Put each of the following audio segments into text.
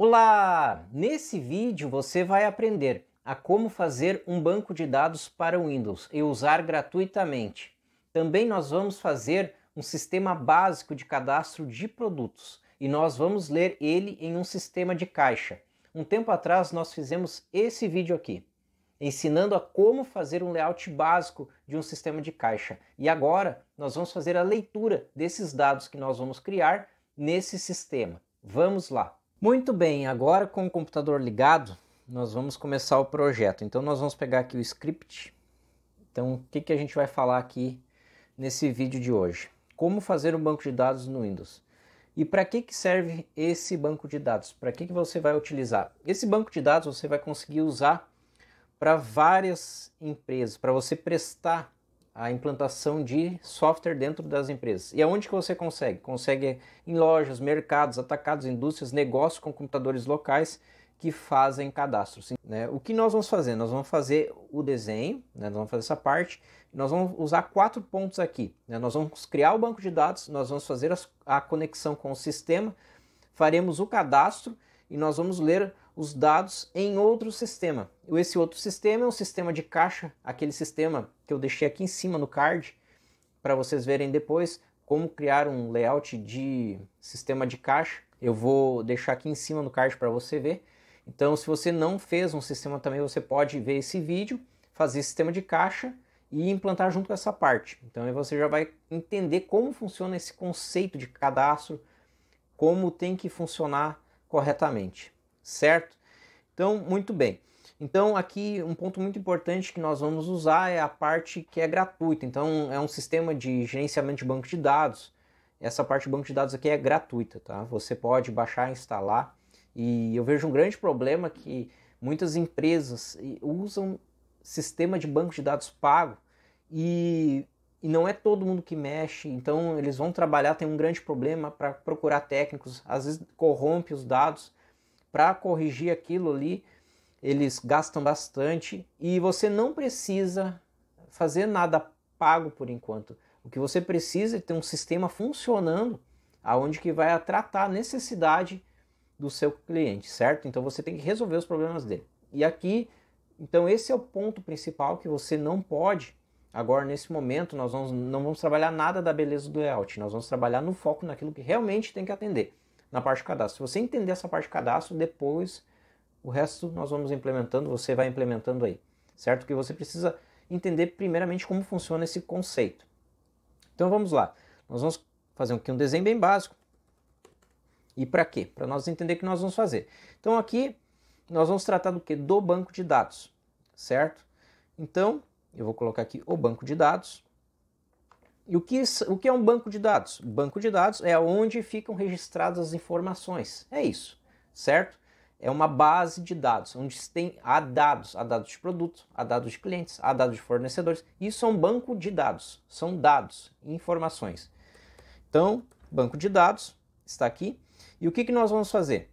Olá! Nesse vídeo você vai aprender a como fazer um banco de dados para o Windows e usar gratuitamente. Também nós vamos fazer um sistema básico de cadastro de produtos e nós vamos ler ele em um sistema de caixa. Um tempo atrás nós fizemos esse vídeo aqui, ensinando a como fazer um layout básico de um sistema de caixa. E agora nós vamos fazer a leitura desses dados que nós vamos criar nesse sistema. Vamos lá! Muito bem, agora com o computador ligado, nós vamos começar o projeto. Então nós vamos pegar aqui o script. Então o que a gente vai falar aqui nesse vídeo de hoje? Como fazer um banco de dados no Windows. E para que serve esse banco de dados? Para que você vai utilizar? Esse banco de dados você vai conseguir usar para várias empresas, para você prestar a implantação de software dentro das empresas. E aonde que você consegue? Consegue em lojas, mercados, atacados, indústrias, negócios com computadores locais que fazem cadastros. Né? O que nós vamos fazer? Nós vamos fazer o desenho, né? Nós vamos fazer essa parte, nós vamos usar 4 pontos aqui. Né? Nós vamos criar o banco de dados, nós vamos fazer a conexão com o sistema, faremos o cadastro e nós vamos ler os dados em outro sistema. Esse outro sistema é um sistema de caixa, aquele sistema que eu deixei aqui em cima no card, para vocês verem depois como criar um layout de sistema de caixa. Eu vou deixar aqui em cima no card para você ver. Então, se você não fez um sistema também, você pode ver esse vídeo, fazer sistema de caixa e implantar junto com essa parte. Então, aí você já vai entender como funciona esse conceito de cadastro, como tem que funcionar corretamente. Certo? Então, muito bem. Então, aqui um ponto muito importante que nós vamos usar é a parte que é gratuita. Então, é um sistema de gerenciamento de banco de dados. Essa parte de banco de dados aqui é gratuita, tá? Você pode baixar e instalar. E eu vejo um grande problema que muitas empresas usam sistema de banco de dados pago e não é todo mundo que mexe. Então, eles vão trabalhar, tem um grande problema para procurar técnicos. Às vezes, corrompe os dados. Para corrigir aquilo ali, eles gastam bastante e você não precisa fazer nada pago por enquanto. O que você precisa é ter um sistema funcionando aonde que vai tratar a necessidade do seu cliente, certo? Então você tem que resolver os problemas dele. E aqui, então esse é o ponto principal que você não pode. Agora nesse momento nós não vamos trabalhar nada da beleza do layout, nós vamos trabalhar no foco naquilo que realmente tem que atender. Na parte de cadastro. Se você entender essa parte de cadastro, depois o resto nós vamos implementando, você vai implementando aí, certo? Que você precisa entender primeiramente como funciona esse conceito. Então vamos lá, nós vamos fazer aqui um desenho bem básico. E para quê? Para nós entender o que nós vamos fazer. Então aqui nós vamos tratar do quê? Do banco de dados, certo? Então eu vou colocar aqui o banco de dados. E o que é um banco de dados? Banco de dados é onde ficam registradas as informações. É isso, certo? É uma base de dados, onde tem dados de produto, dados de clientes, dados de fornecedores. Isso é um banco de dados, são dados, informações. Então, banco de dados está aqui. E o que nós vamos fazer?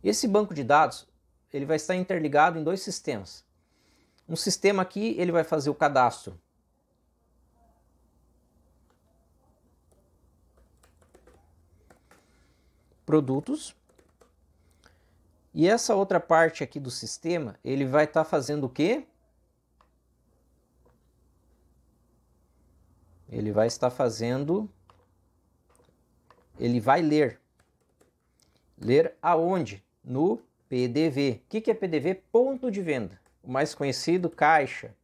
Esse banco de dados ele vai estar interligado em 2 sistemas. Um sistema aqui ele vai fazer o cadastro produtos, e essa outra parte aqui do sistema, ele vai estar fazendo o quê? Ele vai estar fazendo, ele vai ler aonde? No PDV. O que é PDV? Ponto de venda, o mais conhecido caixa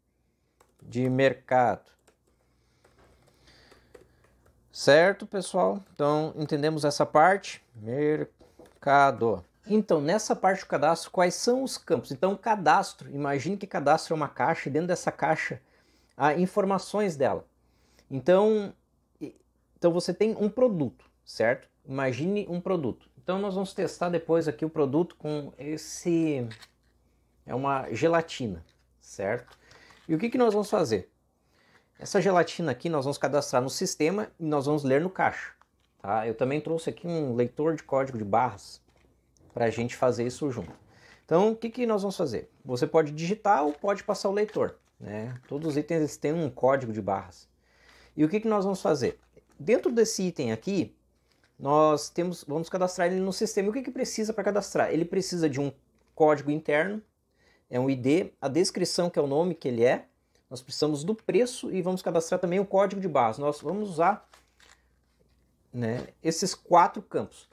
de mercado. Certo, pessoal? Então, entendemos essa parte. Mercado. Então, nessa parte do cadastro, quais são os campos? Então, cadastro, imagine que cadastro é uma caixa e dentro dessa caixa há informações dela. Então você tem um produto, certo? Imagine um produto. Então, nós vamos testar depois aqui o produto com esse... É uma gelatina, certo? E o que nós vamos fazer? Essa gelatina aqui nós vamos cadastrar no sistema e nós vamos ler no caixa. Tá? Eu também trouxe aqui um leitor de código de barras para a gente fazer isso junto. Então, o que nós vamos fazer? Você pode digitar ou pode passar o leitor. Né? Todos os itens têm um código de barras. E o que nós vamos fazer? Dentro desse item aqui, vamos cadastrar ele no sistema. E o que precisa para cadastrar? Ele precisa de um código interno, é um ID, a descrição, que é o nome que ele é. Nós precisamos do preço e vamos cadastrar também o código de barras. Nós vamos usar, né, esses 4 campos.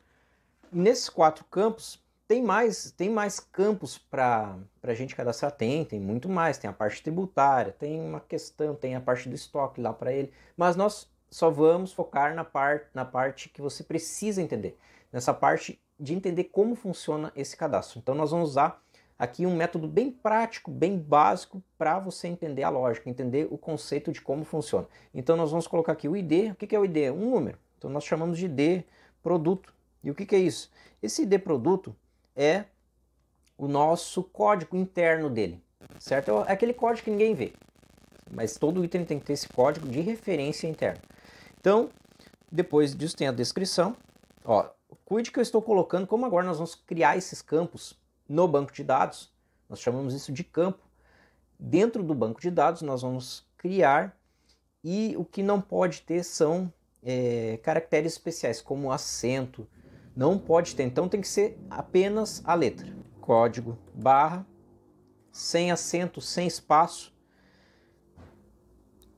Nesses 4 campos, tem mais campos para a gente cadastrar? Tem muito mais. Tem a parte tributária, tem uma questão, tem a parte do estoque lá para ele. Mas nós só vamos focar na parte que você precisa entender. Nessa parte de entender como funciona esse cadastro. Então nós vamos usar aqui um método bem prático, bem básico, para você entender a lógica, entender o conceito de como funciona. Então nós vamos colocar aqui o ID. O que é o ID? Um número. Então nós chamamos de ID produto. E o que é isso? Esse ID produto é o nosso código interno dele, certo? É aquele código que ninguém vê, mas todo item tem que ter esse código de referência interno. Então, depois disso tem a descrição. Ó, cuide que eu estou colocando, como agora nós vamos criar esses campos no banco de dados, nós chamamos isso de campo. Dentro do banco de dados nós vamos criar, e o que não pode ter são caracteres especiais, como acento, não pode ter, então tem que ser apenas a letra. Código barra, sem acento, sem espaço,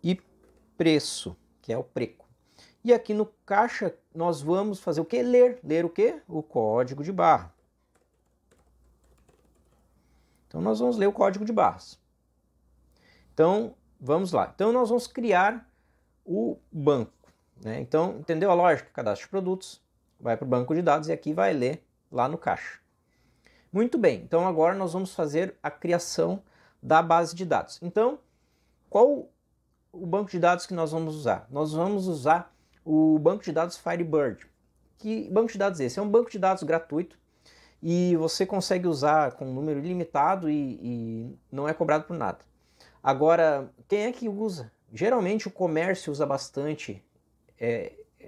e preço, que é o preço. E aqui no caixa nós vamos fazer o que? Ler o que? O código de barra. Então nós vamos ler o código de barras. Então vamos lá. Então nós vamos criar o banco, né? Então entendeu a lógica? Cadastro de produtos, vai para o banco de dados e aqui vai ler lá no caixa. Muito bem, então agora nós vamos fazer a criação da base de dados. Então, qual o banco de dados que nós vamos usar? Nós vamos usar o banco de dados Firebird. Que banco de dados é esse? É um banco de dados gratuito e você consegue usar com um número ilimitado e não é cobrado por nada. Agora, quem é que usa? Geralmente o comércio usa bastante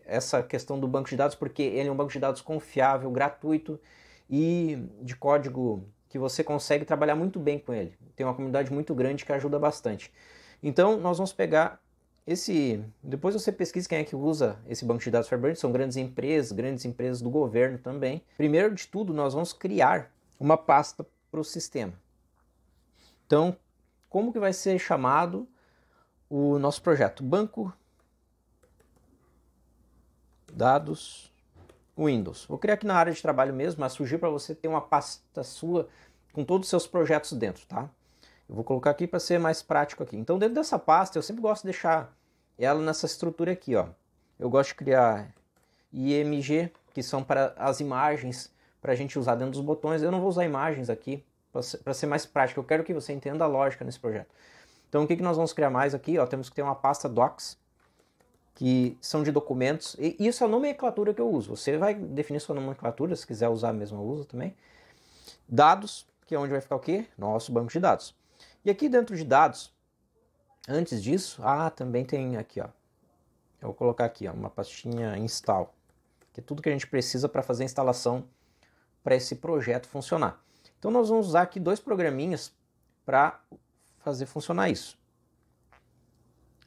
essa questão do banco de dados, porque ele é um banco de dados confiável, gratuito e de código que você consegue trabalhar muito bem com ele. Tem uma comunidade muito grande que ajuda bastante. Então nós vamos pegar depois você pesquisa quem é que usa esse banco de dados Firebird, são grandes empresas do governo também. Primeiro de tudo, nós vamos criar uma pasta para o sistema. Então, como que vai ser chamado o nosso projeto? Banco Dados Windows. Vou criar aqui na área de trabalho mesmo, mas surgiu para você ter uma pasta sua com todos os seus projetos dentro, tá? Eu vou colocar aqui para ser mais prático aqui. Então, dentro dessa pasta, eu sempre gosto de deixar ela nessa estrutura aqui, ó. Eu gosto de criar IMG, que são para as imagens, para a gente usar dentro dos botões. Eu não vou usar imagens aqui, para ser mais prático. Eu quero que você entenda a lógica nesse projeto. Então, o que nós vamos criar mais aqui? Ó, temos que ter uma pasta Docs, que são de documentos. E isso é a nomenclatura que eu uso. Você vai definir sua nomenclatura, se quiser usar a mesma, usa também. Dados, que é onde vai ficar o quê? Nosso banco de dados. E aqui dentro de dados, antes disso, também tem aqui, ó. Eu vou colocar aqui, ó, uma pastinha install, que é tudo que a gente precisa para fazer a instalação para esse projeto funcionar. Então nós vamos usar aqui 2 programinhas para fazer funcionar isso.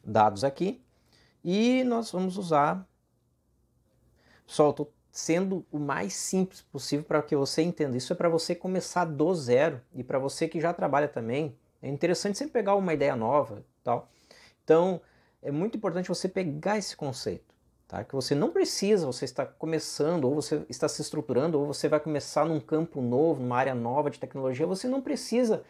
Dados aqui, e nós vamos usar... Pessoal, eu estou sendo o mais simples possível para que você entenda. Isso é para você começar do zero, e para você que já trabalha também, é interessante sempre pegar uma ideia nova e tal. Então, é muito importante você pegar esse conceito, tá? Que você não precisa, você está começando, ou você está se estruturando, ou você vai começar num campo novo, numa área nova de tecnologia, você não precisa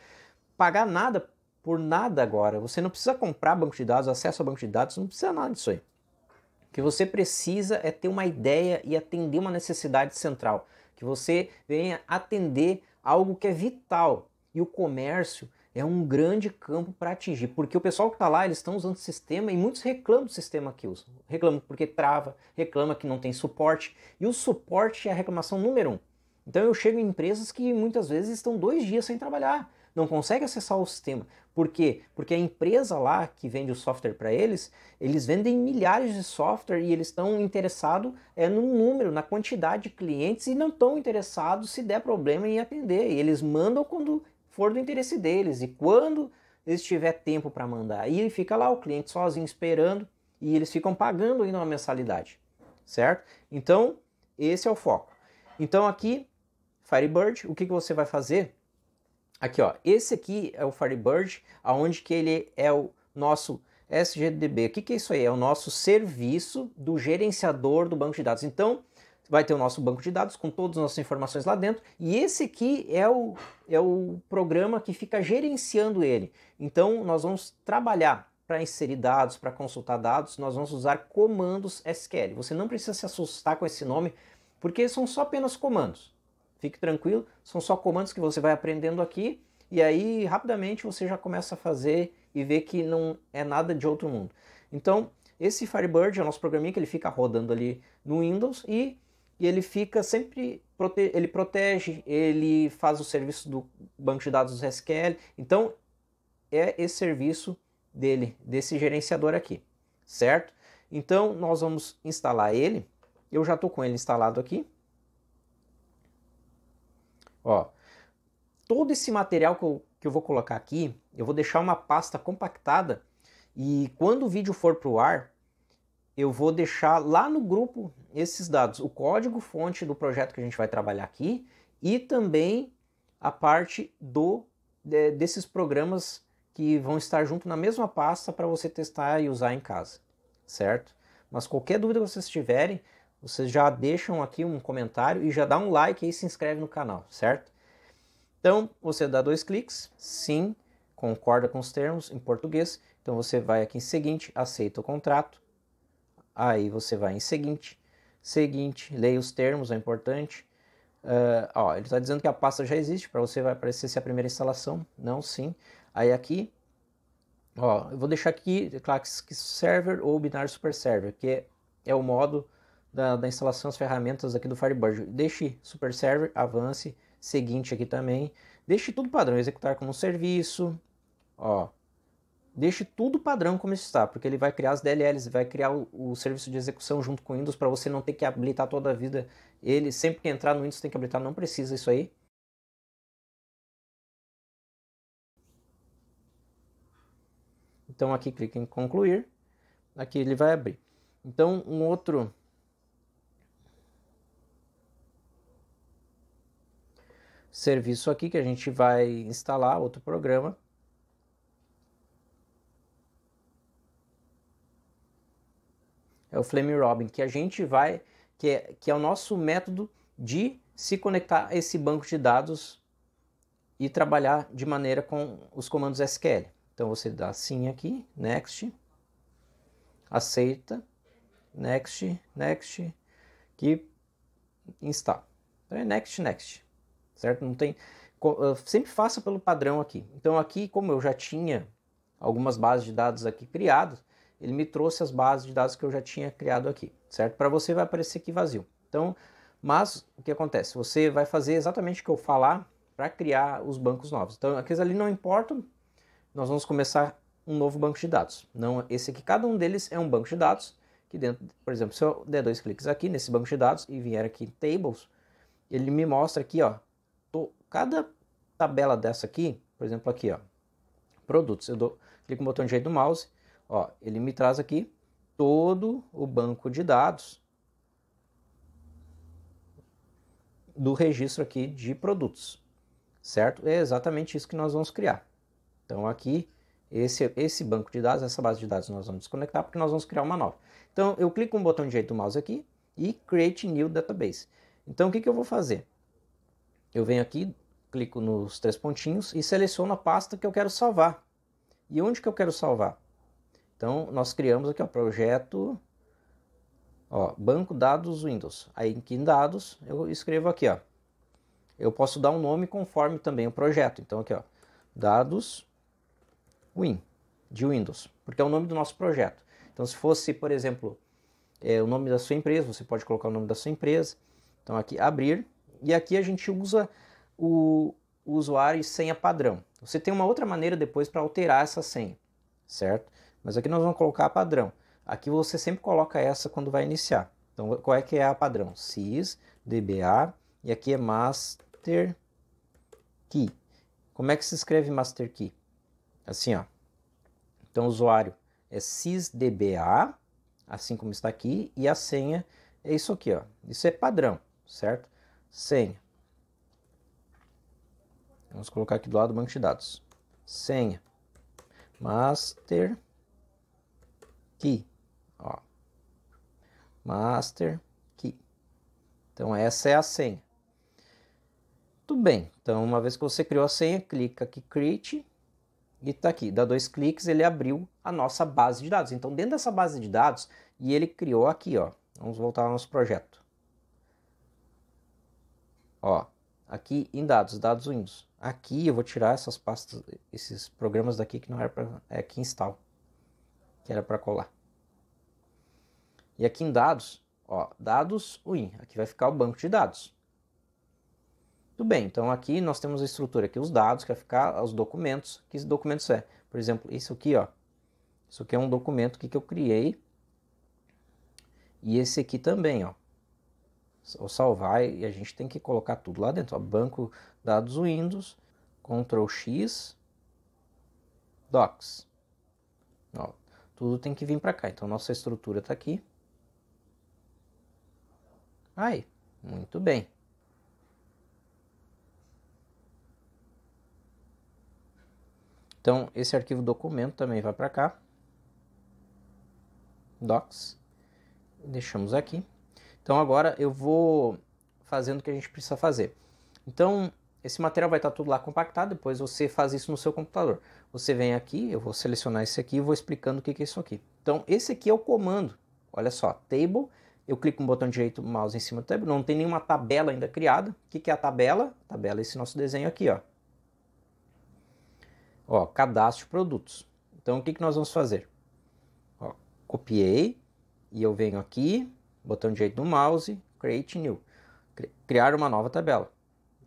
pagar nada por nada agora. Você não precisa comprar banco de dados, acesso a banco de dados, não precisa nada disso aí. O que você precisa é ter uma ideia e atender uma necessidade central. Que você venha atender algo que é vital. E o comércio é um grande campo para atingir, porque o pessoal que está lá, eles estão usando o sistema e muitos reclamam do sistema que usam. Reclamam porque trava, reclamam que não tem suporte, e o suporte é a reclamação número 1. Então eu chego em empresas que muitas vezes estão 2 dias sem trabalhar, não conseguem acessar o sistema. Por quê? Porque a empresa lá que vende o software para eles vendem milhares de software e eles estão interessados no número, na quantidade de clientes, e não estão interessados se der problema em atender. E eles mandam quando for do interesse deles e quando eles tiver tempo para mandar. Aí fica lá o cliente sozinho esperando e eles ficam pagando ainda uma mensalidade, certo? Então, esse é o foco. Então aqui, Firebird, o que você vai fazer? Aqui, ó, esse aqui é o Firebird, aonde que ele é o nosso SGDB. O que é isso aí? É o nosso serviço do gerenciador do banco de dados. Então, vai ter o nosso banco de dados com todas as nossas informações lá dentro, e esse aqui é o programa que fica gerenciando ele. Então, nós vamos trabalhar para inserir dados, para consultar dados, nós vamos usar comandos SQL. Você não precisa se assustar com esse nome, porque são só apenas comandos. Fique tranquilo, são só comandos que você vai aprendendo aqui, e aí rapidamente você já começa a fazer e ver que não é nada de outro mundo. Então, esse Firebird é o nosso programinha que ele fica rodando ali no Windows e ele fica sempre, ele protege, ele faz o serviço do banco de dados do SQL. Então, é esse serviço dele, desse gerenciador aqui, certo? Então, nós vamos instalar ele. Eu já estou com ele instalado aqui. Ó, todo esse material que eu vou colocar aqui, eu vou deixar uma pasta compactada e quando o vídeo for para o ar, eu vou deixar lá no grupo esses dados, o código-fonte do projeto que a gente vai trabalhar aqui e também a parte desses programas que vão estar junto na mesma pasta para você testar e usar em casa, certo? Mas qualquer dúvida que vocês tiverem, vocês já deixam aqui um comentário e já dá um like e se inscreve no canal, certo? Então, você dá 2 cliques, sim, concorda com os termos em português. Então, você vai aqui em seguinte, aceita o contrato. Aí você vai em seguinte, leia os termos, é importante. Ele está dizendo que a pasta já existe, para você vai aparecer se é a primeira instalação. Não, sim. Aí aqui, eu vou deixar aqui Classic Server ou Binário Super Server, que é o modo da instalação das ferramentas aqui do Firebird. Deixe Super Server, avance, seguinte aqui também. Deixe tudo padrão, executar como serviço. Deixe tudo padrão como está, porque ele vai criar as DLLs, vai criar o serviço de execução junto com o Windows para você não ter que habilitar toda a vida. Ele, sempre que entrar no Windows tem que habilitar, não precisa isso aí. Então aqui clique em concluir, aqui ele vai abrir. Então um outro serviço aqui que a gente vai instalar, outro programa, é o Flame Robin, que a gente vai, que é o nosso método de se conectar a esse banco de dados e trabalhar de maneira com os comandos SQL. Então você dá sim aqui, next, aceita, next, que instala. Então é next, certo? Não tem, sempre faça pelo padrão aqui. Então aqui, como eu já tinha algumas bases de dados aqui criadas, ele me trouxe as bases de dados que eu já tinha criado aqui, certo? Para você vai aparecer aqui vazio. Então, mas o que acontece? Você vai fazer exatamente o que eu falar para criar os bancos novos. Então, aqueles ali não importam, nós vamos começar um novo banco de dados. Não, esse aqui, cada um deles é um banco de dados, que dentro, por exemplo, se eu der 2 cliques aqui nesse banco de dados e vier aqui em Tables, ele me mostra aqui, cada tabela dessa aqui, por exemplo, aqui, produtos, clico no botão direito do mouse, ele me traz aqui todo o banco de dados do registro aqui de produtos, certo? É exatamente isso que nós vamos criar. Então aqui, esse banco de dados, essa base de dados nós vamos desconectar porque nós vamos criar uma nova. Então eu clico no botão direito do mouse aqui e Create New Database. Então o que eu vou fazer? Eu venho aqui, clico nos 3 pontinhos e seleciono a pasta que eu quero salvar. E onde que eu quero salvar? Então, nós criamos aqui o projeto, banco dados Windows. Aí aqui em dados, eu escrevo aqui, eu posso dar um nome conforme também o projeto. Então aqui, dados de Windows, porque é o nome do nosso projeto. Então, se fosse, por exemplo, o nome da sua empresa, você pode colocar o nome da sua empresa. Então aqui, abrir, e aqui a gente usa o usuário e senha padrão. Você tem uma outra maneira depois para alterar essa senha, certo? Mas aqui nós vamos colocar a padrão. Aqui você sempre coloca essa quando vai iniciar. Então, qual é que é a padrão? sysdba, e aqui é master key. Como é que se escreve master key? Assim, Então, o usuário é sysdba, assim como está aqui, e a senha é isso aqui, ó. Isso é padrão, certo? Senha. Vamos colocar aqui do lado do banco de dados. Senha. Master Key. Ó. Master Key. Então essa é a senha. Tudo bem. Então uma vez que você criou a senha, clica aqui Create e tá aqui. Dá 2 cliques, ele abriu a nossa base de dados. Então dentro dessa base de dados, e ele criou aqui, ó. Vamos voltar ao nosso projeto. Ó, aqui em dados, dados Windows. Aqui eu vou tirar essas pastas, esses programas daqui que não era para, aqui install, que era para colar. E aqui em dados, ó, dados Win, aqui vai ficar o banco de dados. Tudo bem, então aqui nós temos a estrutura aqui, os dados, que vai ficar os documentos, que esses documentos é, por exemplo, isso aqui, ó, isso aqui é um documento que eu criei, e esse aqui também, ó, vou salvar e a gente tem que colocar tudo lá dentro, ó, banco dados Windows, Ctrl X, Docs, ó, tudo tem que vir para cá, então nossa estrutura está aqui. Aí, muito bem. Então, esse arquivo documento também vai para cá. Docs. Deixamos aqui. Então, agora eu vou fazendo o que a gente precisa fazer. Então, esse material vai estar tudo lá compactado. Depois você faz isso no seu computador. Você vem aqui, eu vou selecionar esse aqui e vou explicando o que é isso aqui. Então, esse aqui é o comando. Olha só, table. Eu clico com o botão direito do mouse em cima do table. Não tem nenhuma tabela ainda criada. O que é a tabela? A tabela é esse nosso desenho aqui, ó. Ó, cadastro de produtos. Então, o que nós vamos fazer? Ó, copiei e eu venho aqui, botão direito do mouse, Create New. Criar uma nova tabela.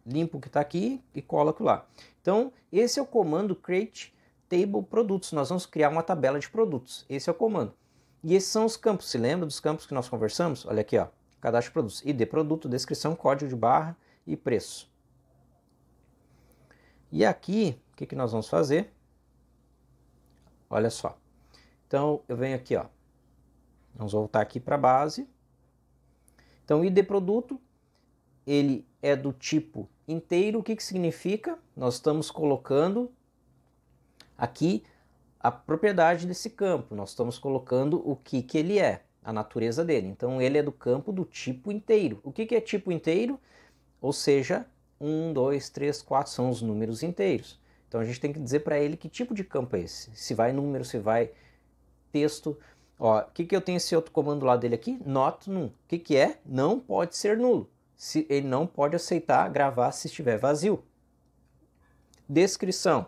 Limpo o que está aqui e coloco lá. Então, esse é o comando Create Table Produtos. Nós vamos criar uma tabela de produtos. Esse é o comando. E esses são os campos. Se lembra dos campos que nós conversamos? Olha aqui, ó. Cadastro de produtos. ID produto, descrição, código de barra e preço. E aqui, o que nós vamos fazer? Olha só. Então, eu venho aqui, ó. Vamos voltar aqui para a base. Então, ID produto, ele é do tipo inteiro. O que significa? Nós estamos colocando aqui a propriedade desse campo. Nós estamos colocando o que ele é, a natureza dele. Então, ele é do campo do tipo inteiro. O que é tipo inteiro? Ou seja, 1, 2, 3, 4 são os números inteiros. Então a gente tem que dizer para ele que tipo de campo é esse. Se vai número, se vai texto. Ó, o que eu tenho esse outro comando lá dele aqui? Not num. O que é? Não pode ser nulo. Ele não pode aceitar gravar se estiver vazio. Descrição.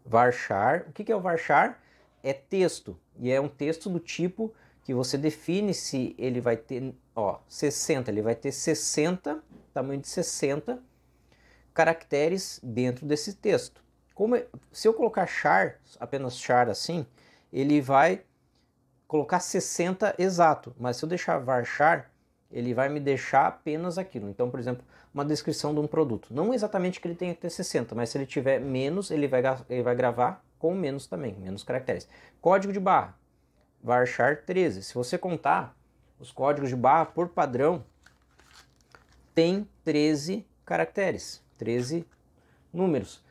Varchar. O que é o varchar? É texto. E é um texto do tipo que você define se ele vai ter, ó, 60. Ele vai ter 60, tamanho de 60 caracteres dentro desse texto. Se eu colocar char, apenas char assim, ele vai colocar 60 exato, mas se eu deixar varchar, ele vai me deixar apenas aquilo. Então, por exemplo, uma descrição de um produto. Não exatamente que ele tenha que ter 60, mas se ele tiver menos, ele vai gravar com menos também, menos caracteres. Código de barra, varchar 13. Se você contar, os códigos de barra, por padrão, tem 13 caracteres. 13 números.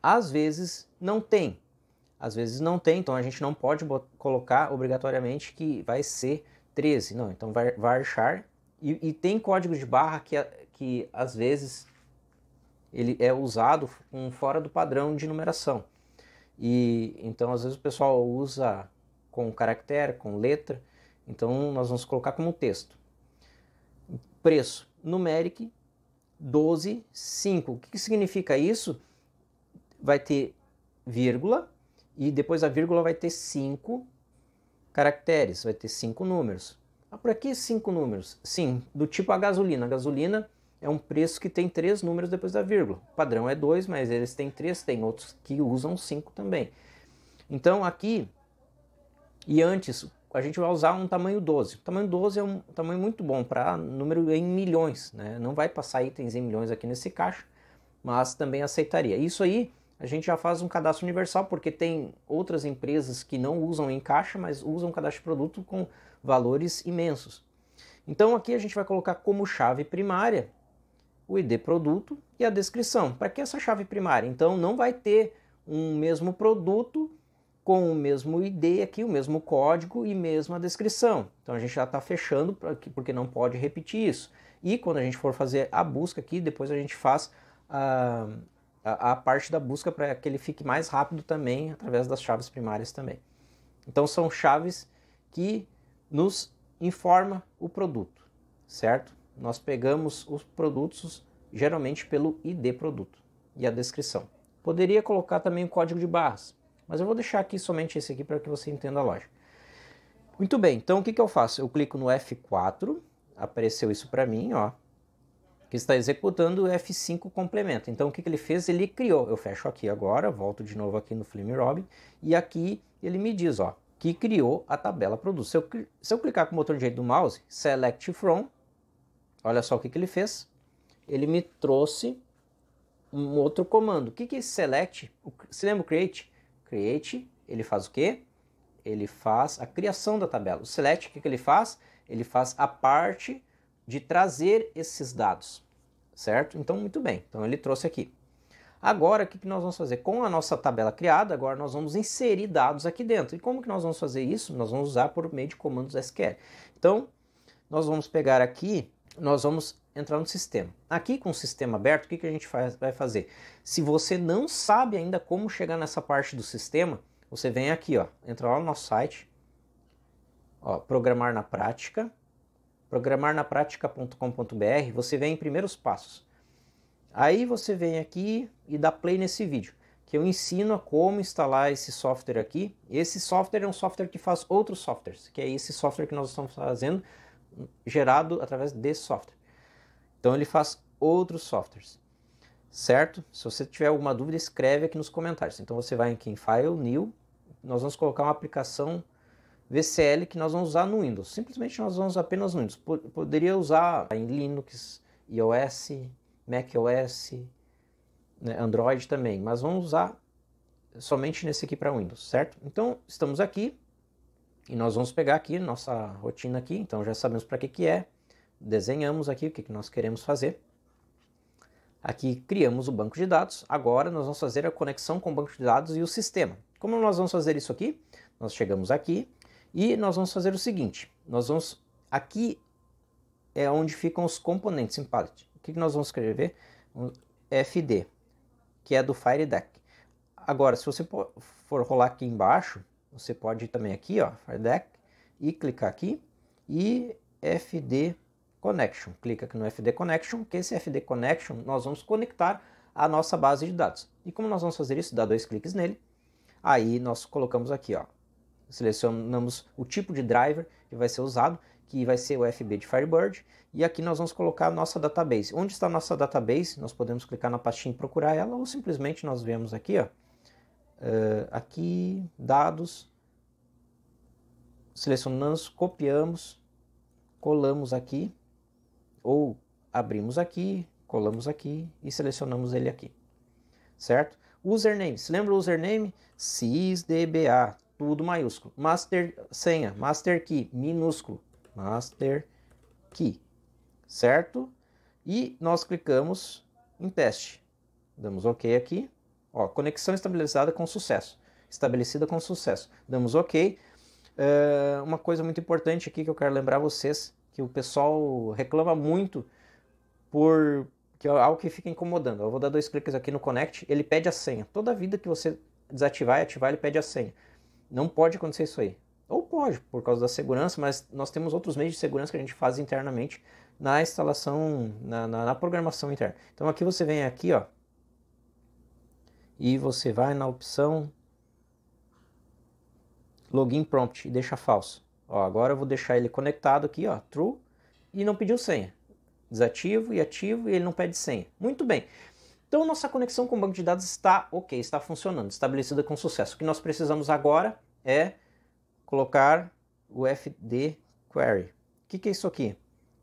Às vezes não tem. Às vezes não tem, então a gente não pode colocar obrigatoriamente que vai ser 13. Não, então vai varchar. E tem código de barra que às vezes ele é usado fora do padrão de numeração. E então às vezes o pessoal usa com caractere, com letra. Então nós vamos colocar como texto. Preço, numeric 12, 5. O que significa isso? Vai ter vírgula e depois a vírgula vai ter 5 caracteres, vai ter 5 números. Ah, por que 5 números? Sim, do tipo a gasolina. A gasolina é um preço que tem 3 números depois da vírgula. O padrão é 2, mas eles têm 3, tem outros que usam 5 também. Então aqui, e antes, a gente vai usar um tamanho 12. O tamanho 12 é um tamanho muito bom para número em milhões, né? Não vai passar itens em milhões aqui nesse caixa, mas também aceitaria. Isso aí a gente já faz um cadastro universal, porque tem outras empresas que não usam em caixa, mas usam cadastro de produto com valores imensos. Então aqui a gente vai colocar como chave primária o ID produto e a descrição. Para que essa chave primária? Então não vai ter um mesmo produto com o mesmo ID aqui, o mesmo código e mesma descrição. Então a gente já está fechando porque não pode repetir isso. E quando a gente for fazer a busca aqui, depois a gente faz a parte da busca para que ele fique mais rápido também, através das chaves primárias também. Então são chaves que nos informam o produto, certo? Nós pegamos os produtos geralmente pelo ID produto e a descrição. Poderia colocar também o código de barras, mas eu vou deixar aqui somente esse aqui para que você entenda a lógica. Muito bem, então o que eu faço? Eu clico no F4, apareceu isso para mim, ó, que está executando o F5 complemento. Então o que ele fez? Ele criou, eu fecho aqui agora, volto de novo aqui no Flame Robin, e aqui ele me diz, ó, que criou a tabela produto. Se eu clicar com o botão direito do mouse, Select From, olha só o que ele fez. Ele me trouxe um outro comando. O que é esse select? Você lembra o create? Create, ele faz o quê? Ele faz a criação da tabela. O select, o que ele faz? Ele faz a parte de trazer esses dados, certo? Então, muito bem. Então, ele trouxe aqui. Agora, o que nós vamos fazer? Com a nossa tabela criada, agora nós vamos inserir dados aqui dentro. E como que nós vamos fazer isso? Nós vamos usar por meio de comandos SQL. Então, nós vamos pegar aqui, nós vamos entrar no sistema. Aqui com o sistema aberto, o que a gente vai fazer? Se você não sabe ainda como chegar nessa parte do sistema, você vem aqui, ó, entra lá no nosso site, ó, programar na prática, programarnapratica.com.br, você vem em primeiros passos. Aí você vem aqui e dá play nesse vídeo, que eu ensino a como instalar esse software aqui. Esse software é um software que faz outros softwares, que é esse software que nós estamos fazendo, gerado através desse software. Então ele faz outros softwares, certo? Se você tiver alguma dúvida, escreve aqui nos comentários. Então você vai aqui em File, New, nós vamos colocar uma aplicação VCL que nós vamos usar no Windows. Simplesmente nós vamos apenas no Windows. Poderia usar em Linux, iOS, macOS, né, Android também, mas vamos usar somente nesse aqui para Windows, certo? Então estamos aqui e nós vamos pegar aqui nossa rotina aqui, então já sabemos para que é, desenhamos aqui o que nós queremos fazer. Aqui criamos o banco de dados, agora nós vamos fazer a conexão com o banco de dados e o sistema. Como nós vamos fazer isso aqui? Nós chegamos aqui e nós vamos fazer o seguinte, aqui é onde ficam os componentes em palette. O que nós vamos escrever? FD, que é do FireDeck. Agora, se você for rolar aqui embaixo, você pode ir também aqui, ó, FireDeck, e clicar aqui, e FD Connection. Clica aqui no FD Connection, que esse FD Connection nós vamos conectar à nossa base de dados. E como nós vamos fazer isso? Dá 2 cliques nele, aí nós colocamos aqui, ó, selecionamos o tipo de driver que vai ser usado, que vai ser o FB de Firebird, e aqui nós vamos colocar a nossa database. Onde está a nossa database? Nós podemos clicar na pastinha e procurar ela, ou simplesmente nós vemos aqui, ó, aqui, dados, selecionamos, copiamos, colamos aqui, ou abrimos aqui, colamos aqui e selecionamos ele aqui, certo? Username, se lembra o username? sysdba, tudo maiúsculo. Master senha, master key, minúsculo, master key, certo? E nós clicamos em teste, damos OK aqui, ó, conexão estabelecida com sucesso, damos OK. Uma coisa muito importante aqui que eu quero lembrar vocês, que o pessoal reclama muito que é algo que fica incomodando. Eu vou dar 2 cliques aqui no Connect, ele pede a senha. Toda vida que você desativar e ativar, ele pede a senha. Não pode acontecer isso aí. Ou pode, por causa da segurança, mas nós temos outros meios de segurança que a gente faz internamente na instalação, na programação interna. Então aqui você vem aqui, ó, e você vai na opção Login Prompt e deixa falso. Ó, agora eu vou deixar ele conectado aqui, ó, True, e não pediu senha. Desativo e ativo e ele não pede senha. Muito bem. Então nossa conexão com o banco de dados está ok, está funcionando, estabelecida com sucesso. O que nós precisamos agora é colocar o FD Query. O que é isso aqui?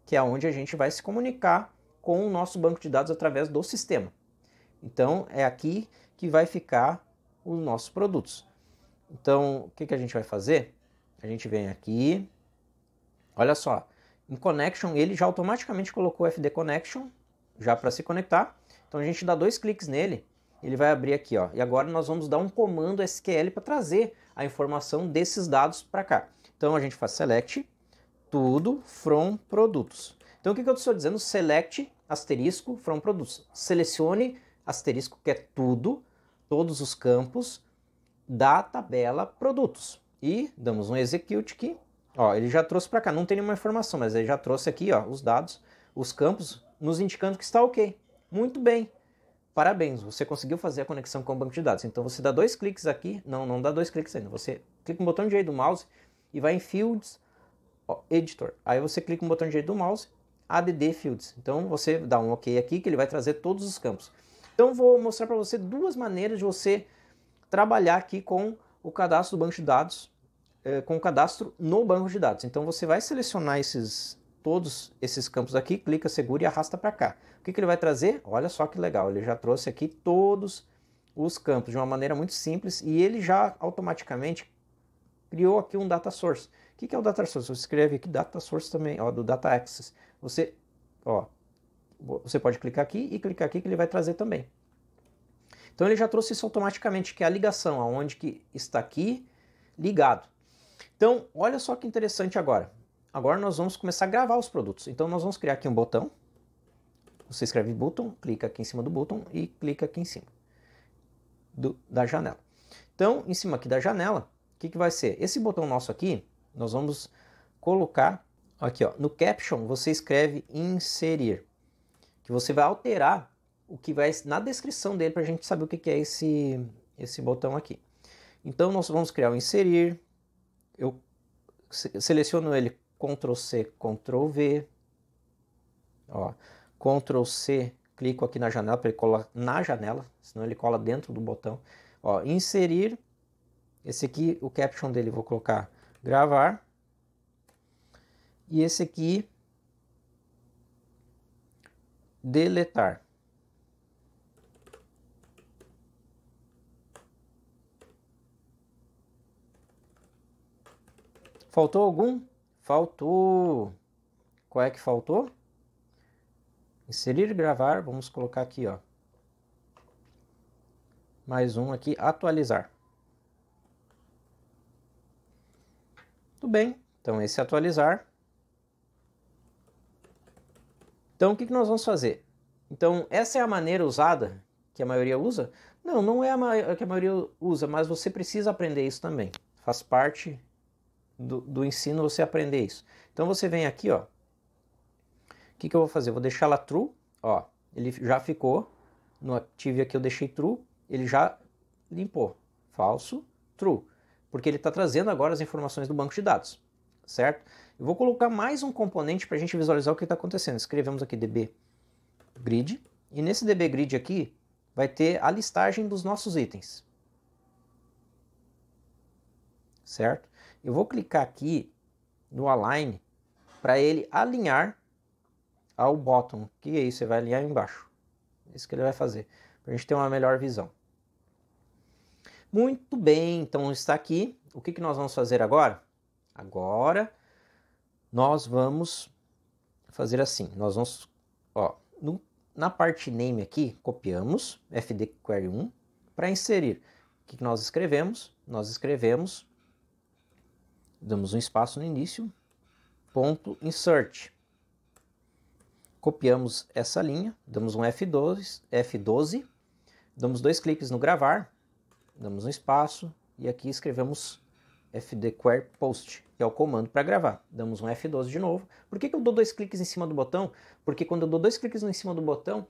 Que é onde a gente vai se comunicar com o nosso banco de dados através do sistema. Então é aqui que vai ficar os nossos produtos. Então o que a gente vai fazer? A gente vem aqui, olha só, em Connection, ele já automaticamente colocou o FD Connection, já para se conectar. Então a gente dá 2 cliques nele, ele vai abrir aqui, ó. E agora nós vamos dar um comando SQL para trazer a informação desses dados para cá. Então a gente faz select tudo from produtos. Então o que eu estou dizendo? Select asterisco from produtos. Selecione asterisco, que é tudo, todos os campos da tabela produtos. E damos um execute aqui. Ó, ele já trouxe para cá, não tem nenhuma informação, mas ele já trouxe aqui, ó, os dados, os campos, nos indicando que está ok. Muito bem. Parabéns, você conseguiu fazer a conexão com o banco de dados. Então você dá 2 cliques aqui, não dá 2 cliques ainda. Você clica no botão direito do mouse e vai em Fields, ó, Editor. Aí você clica no botão direito do mouse, Add Fields. Então você dá um OK aqui que ele vai trazer todos os campos. Então vou mostrar para você 2 maneiras de você trabalhar aqui com o cadastro do banco de dados, com o cadastro no banco de dados. Então você vai selecionar todos esses campos aqui, clica, segura e arrasta para cá. O que ele vai trazer? Olha só que legal, ele já trouxe aqui todos os campos de uma maneira muito simples e ele já automaticamente criou aqui um data source. O que é o data source? Você escreve aqui data source também, ó, do data access. Você pode clicar aqui e clicar aqui que ele vai trazer também. Então ele já trouxe isso automaticamente, que é a ligação, aonde que está aqui ligado. Então, olha só que interessante agora. Agora nós vamos começar a gravar os produtos. Então nós vamos criar aqui um botão. Você escreve button, clica aqui em cima do botão e clica aqui em cima da janela. Então, em cima aqui da janela, o que vai ser? Esse botão nosso aqui, nós vamos colocar aqui, ó, no caption você escreve inserir, que você vai alterar o que vai na descrição dele para a gente saber o que é esse botão aqui. Então nós vamos criar o inserir, eu seleciono ele Ctrl C, Ctrl V, ó, Ctrl C, clico aqui na janela para ele colar na janela, senão ele cola dentro do botão. Ó, inserir, esse aqui, o caption dele vou colocar gravar, e esse aqui, deletar. Faltou algum? Faltou. Qual é que faltou? Inserir e gravar, vamos colocar aqui, ó. Mais um aqui, atualizar. Tudo bem, então esse atualizar. Então o que nós vamos fazer? Então essa é a maneira usada, que a maioria usa? Não é a que a maioria usa, mas você precisa aprender isso também. Faz parte do ensino você aprender isso. Então você vem aqui, ó. O que eu vou fazer? Eu vou deixar ela true, ó. Ele já ficou. No Active aqui eu deixei true, ele já limpou. Falso, true. Porque ele está trazendo agora as informações do banco de dados, certo? Eu vou colocar mais um componente para a gente visualizar o que está acontecendo. Escrevemos aqui db grid, e nesse db grid aqui vai ter a listagem dos nossos itens, certo? Eu vou clicar aqui no Align para ele alinhar ao bottom. O que é isso? Ele vai alinhar embaixo. É isso que ele vai fazer, para a gente ter uma melhor visão. Muito bem, então está aqui. O que nós vamos fazer agora? Agora nós vamos fazer assim. Nós vamos, ó, na parte name aqui, copiamos fd query 1 para inserir. O que nós escrevemos? Nós escrevemos, damos um espaço no início, ponto insert. Copiamos essa linha, damos um F12, damos 2 cliques no gravar, damos um espaço e aqui escrevemos fd query post, que é o comando para gravar. Damos um F12 de novo. Por que eu dou 2 cliques em cima do botão? Porque quando eu dou 2 cliques em cima do botão,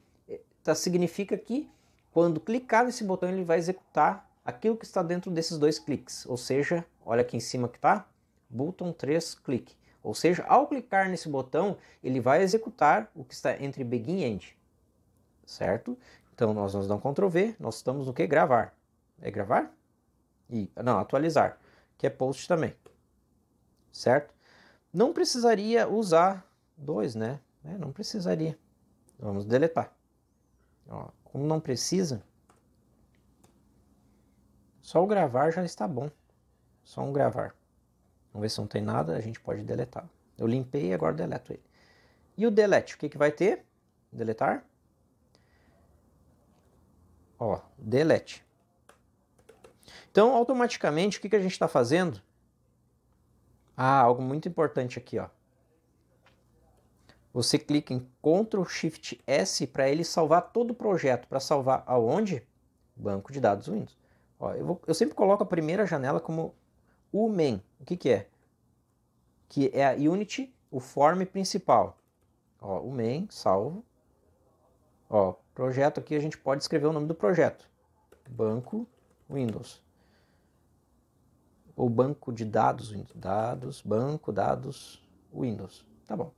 significa que quando clicar nesse botão ele vai executar aquilo que está dentro desses 2 cliques. Ou seja, olha aqui em cima que está, button 3 clique. Ou seja, ao clicar nesse botão, ele vai executar o que está entre begin e end. Certo? Então nós vamos dar um Ctrl V, nós estamos no que? Gravar. É gravar? Não, atualizar, que é post também. Certo? Não precisaria usar 2, né? Não precisaria. Vamos deletar. Ó, como não precisa, só o gravar já está bom. Só um gravar. Vamos ver se não tem nada, a gente pode deletar. Eu limpei e agora deleto ele. E o delete, o que vai ter? Deletar. Ó, delete. Então, automaticamente, o que a gente está fazendo? Algo muito importante aqui, ó. Você clica em Ctrl Shift S para ele salvar todo o projeto. Para salvar aonde? Banco de dados Windows. Ó, eu sempre coloco a primeira janela como o main. O que é? Que é a Unity, o form principal. Ó, o main, salvo. Ó, projeto aqui a gente pode escrever o nome do projeto. Banco Windows. Ou banco de dados Windows. Banco, dados, Windows. Tá bom.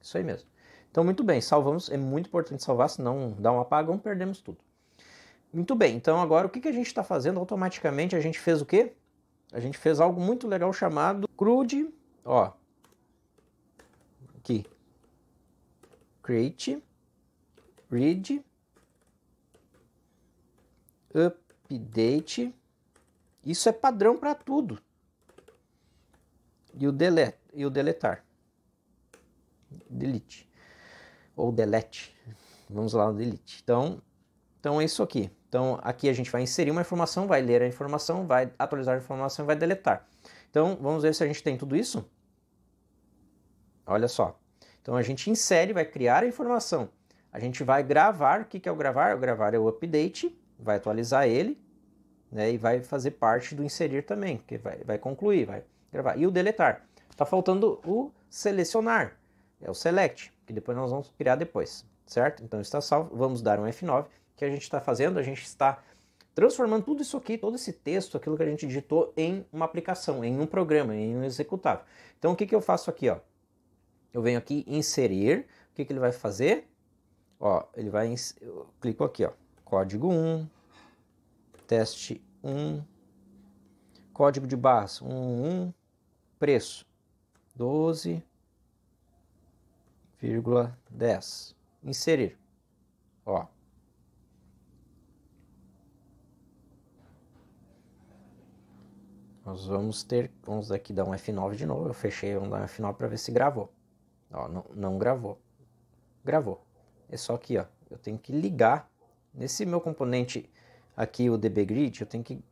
Isso aí mesmo. Então, muito bem, salvamos. É muito importante salvar, senão dá um apagão, perdemos tudo. Muito bem, então agora o que a gente está fazendo? Automaticamente a gente fez o quê? A gente fez algo muito legal chamado CRUD. Ó. Aqui. Create. Read. Update. Isso é padrão para tudo. E o deletar. Delete. Ou delete. Vamos lá no delete. Então é isso aqui. Então aqui a gente vai inserir uma informação, vai ler a informação, vai atualizar a informação e vai deletar. Então vamos ver se a gente tem tudo isso. Olha só. Então a gente insere, vai criar a informação. A gente vai gravar. O que é o gravar? O gravar é o update, vai atualizar ele, né, e vai fazer parte do inserir também, que vai concluir, vai gravar. E o deletar. Está faltando o selecionar. É o select, que depois nós vamos criar depois, certo? Então está salvo, vamos dar um F9. O que a gente está fazendo? A gente está transformando tudo isso aqui, todo esse texto, aquilo que a gente digitou, em uma aplicação, em um programa, em um executável. Então o que eu faço aqui? Ó? Eu venho aqui inserir, o que ele vai fazer? Ó, ele vai, eu clico aqui, ó, código 1, teste 1, código de barras 1, preço 12,10. Inserir. Ó. Nós vamos aqui dar um F9 de novo. Eu fechei, vamos dar um F9 para ver se gravou. Ó, não gravou. Gravou. É só aqui, ó. Eu tenho que ligar nesse meu componente aqui, o dbgrid, eu tenho que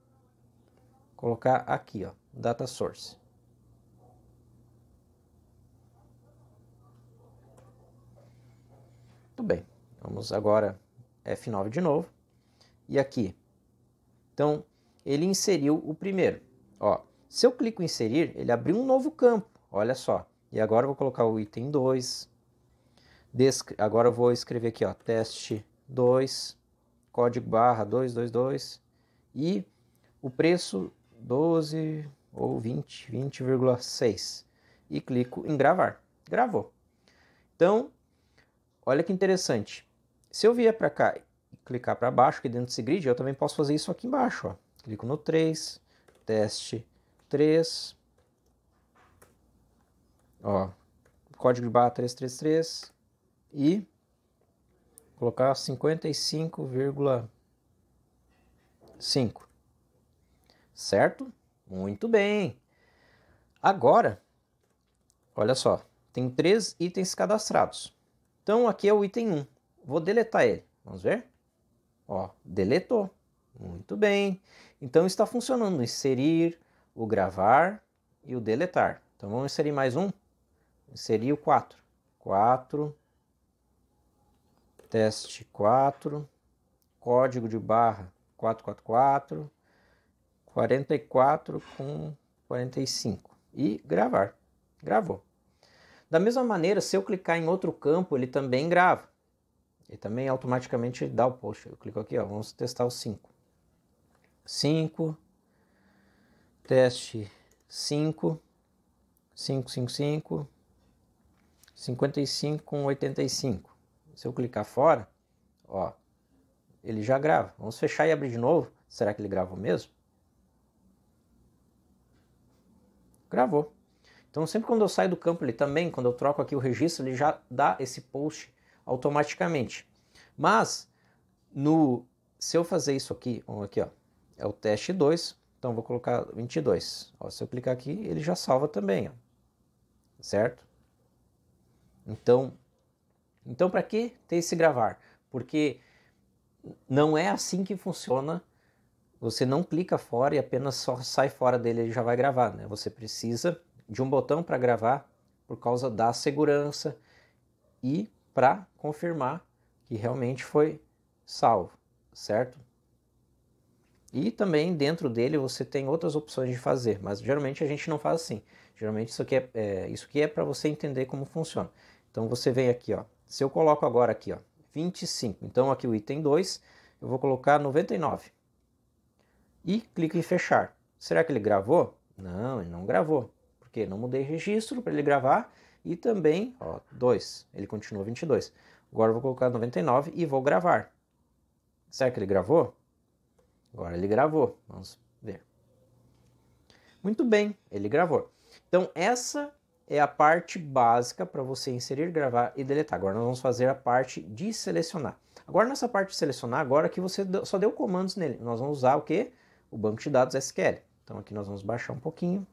colocar aqui, ó, data source. Muito bem. Vamos agora F9 de novo. E aqui. Então, ele inseriu o primeiro. Ó, se eu clico em inserir, ele abriu um novo campo. Olha só. E agora eu vou colocar o item 2. Agora eu vou escrever aqui, ó, teste 2, código barra 222 e o preço 12 ou 20,6 e clico em gravar. Gravou. Então, olha que interessante. Se eu vier para cá e clicar para baixo aqui dentro desse grid, eu também posso fazer isso aqui embaixo. Ó. Clico no 3, teste 3, ó, código de barra 333 e colocar 55,5. Certo? Muito bem. Agora, olha só, tem 3 itens cadastrados. Então aqui é o item 1. Vou deletar ele. Vamos ver? Ó, deletou. Muito bem. Então está funcionando o inserir, o gravar e o deletar. Então vamos inserir mais um. Inserir o 4. 4. Teste 4. Código de barra 444. 44 com 45. E gravar. Gravou. Da mesma maneira, se eu clicar em outro campo, ele também grava. Ele também automaticamente dá o post. Eu clico aqui, ó, vamos testar o 5. 5. Teste 5. 555. 55 com 85. Se eu clicar fora, ó, ele já grava. Vamos fechar e abrir de novo. Será que ele grava mesmo? Gravou. Então sempre quando eu saio do campo, ele também, quando eu troco aqui o registro, ele já dá esse post automaticamente. Mas, se eu fazer isso aqui, aqui ó, é o teste 2, então vou colocar 22. Ó, se eu clicar aqui, ele já salva também, ó, certo? Então para que ter esse gravar? Porque não é assim que funciona. Você não clica fora e apenas só sai fora dele e ele já vai gravar, né? Você precisa de um botão para gravar por causa da segurança e para confirmar que realmente foi salvo, certo? E também dentro dele você tem outras opções de fazer, mas geralmente a gente não faz assim. Geralmente isso aqui é para você entender como funciona. Então você vem aqui, ó. Se eu coloco agora aqui, ó, 25. Então aqui o item 2, eu vou colocar 99. E clico em fechar. Será que ele gravou? Não, ele não gravou. Porque não mudei registro para ele gravar. E também, ó, 2, ele continua 22. Agora eu vou colocar 99 e vou gravar. Será que ele gravou? Agora ele gravou. Vamos ver. Muito bem, ele gravou. Então essa é a parte básica para você inserir, gravar e deletar. Agora nós vamos fazer a parte de selecionar. Agora nessa parte de selecionar, agora que você só deu comandos nele, nós vamos usar o quê? O banco de dados SQL. Então aqui nós vamos baixar um pouquinho.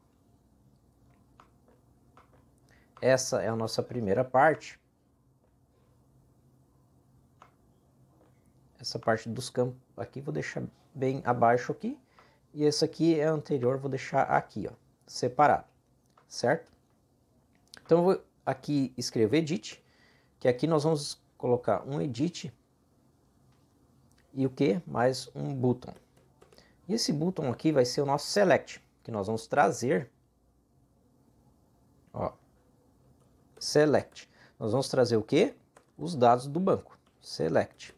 Essa é a nossa primeira parte. Essa parte dos campos aqui vou deixar bem abaixo aqui. E essa aqui é a anterior, vou deixar aqui, ó, separado, certo? Então eu vou aqui escrever edit, que aqui nós vamos colocar um edit e o que? Mais um button. E esse button aqui vai ser o nosso select, que nós vamos trazer, ó, select. Nós vamos trazer o que? Os dados do banco, select.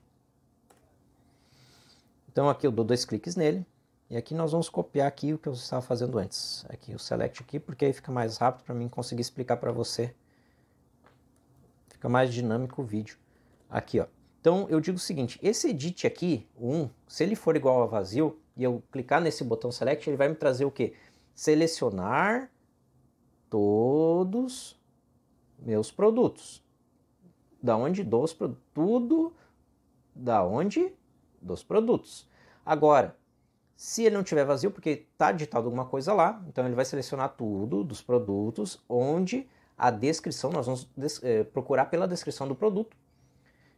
Então aqui eu dou 2 cliques nele, e aqui nós vamos copiar aqui o que eu estava fazendo antes. Aqui o select aqui, porque aí fica mais rápido para mim conseguir explicar para você. Fica mais dinâmico o vídeo. Aqui, ó. Então eu digo o seguinte, esse edit aqui, o 1, se ele for igual a vazio, e eu clicar nesse botão select, ele vai me trazer o quê? Selecionar todos meus produtos. Da onde? Dos produtos. Tudo da onde? Dos produtos. Agora, se ele não tiver vazio, porque está digitado alguma coisa lá, então ele vai selecionar tudo dos produtos, onde a descrição, nós vamos procurar pela descrição do produto.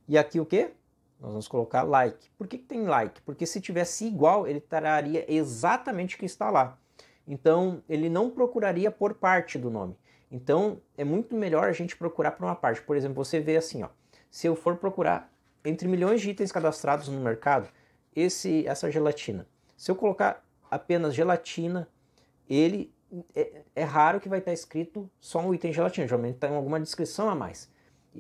E aqui o que? Nós vamos colocar like. Por que tem like? Porque se tivesse igual, ele traria exatamente o que está lá. Então, ele não procuraria por parte do nome. Então, é muito melhor a gente procurar por uma parte. Por exemplo, você vê assim, ó, se eu for procurar entre milhões de itens cadastrados no mercado, essa gelatina. Se eu colocar apenas gelatina, ele é raro que vai estar escrito só um item gelatina. Geralmente tem alguma descrição a mais,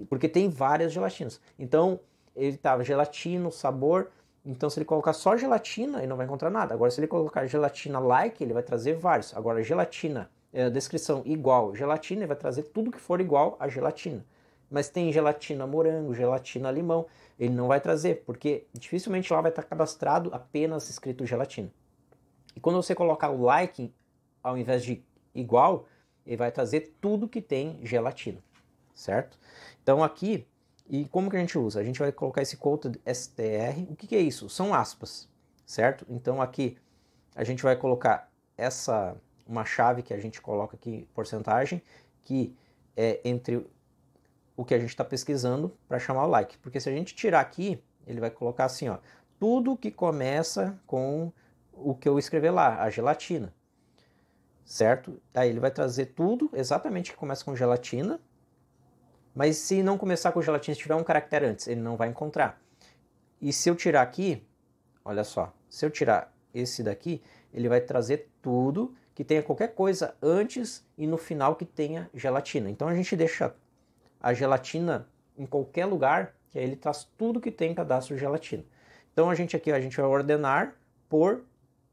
porque tem várias gelatinas. Então, ele estava gelatina, sabor. Então, se ele colocar só gelatina, ele não vai encontrar nada. Agora, se ele colocar gelatina like, ele vai trazer vários. Agora, gelatina, descrição igual gelatina, ele vai trazer tudo que for igual a gelatina. Mas tem gelatina morango, gelatina limão, ele não vai trazer, porque dificilmente lá vai estar cadastrado apenas escrito gelatina. E quando você colocar o like, ao invés de igual, ele vai trazer tudo que tem gelatina, certo? Então aqui, e como que a gente usa? A gente vai colocar esse quoted str, o que é isso? São aspas, certo? Então aqui a gente vai colocar uma chave que a gente coloca aqui, porcentagem, que é entre o que a gente está pesquisando para chamar o like. Porque se a gente tirar aqui, ele vai colocar assim, ó, tudo que começa com o que eu escrever lá, a gelatina, certo? Aí ele vai trazer tudo exatamente que começa com gelatina, mas se não começar com gelatina, se tiver um caractere antes, ele não vai encontrar. E se eu tirar aqui, olha só, se eu tirar esse daqui, ele vai trazer tudo que tenha qualquer coisa antes e no final que tenha gelatina. Então a gente deixa a gelatina em qualquer lugar, que aí ele traz tudo que tem cadastro de gelatina. Então a gente vai ordenar por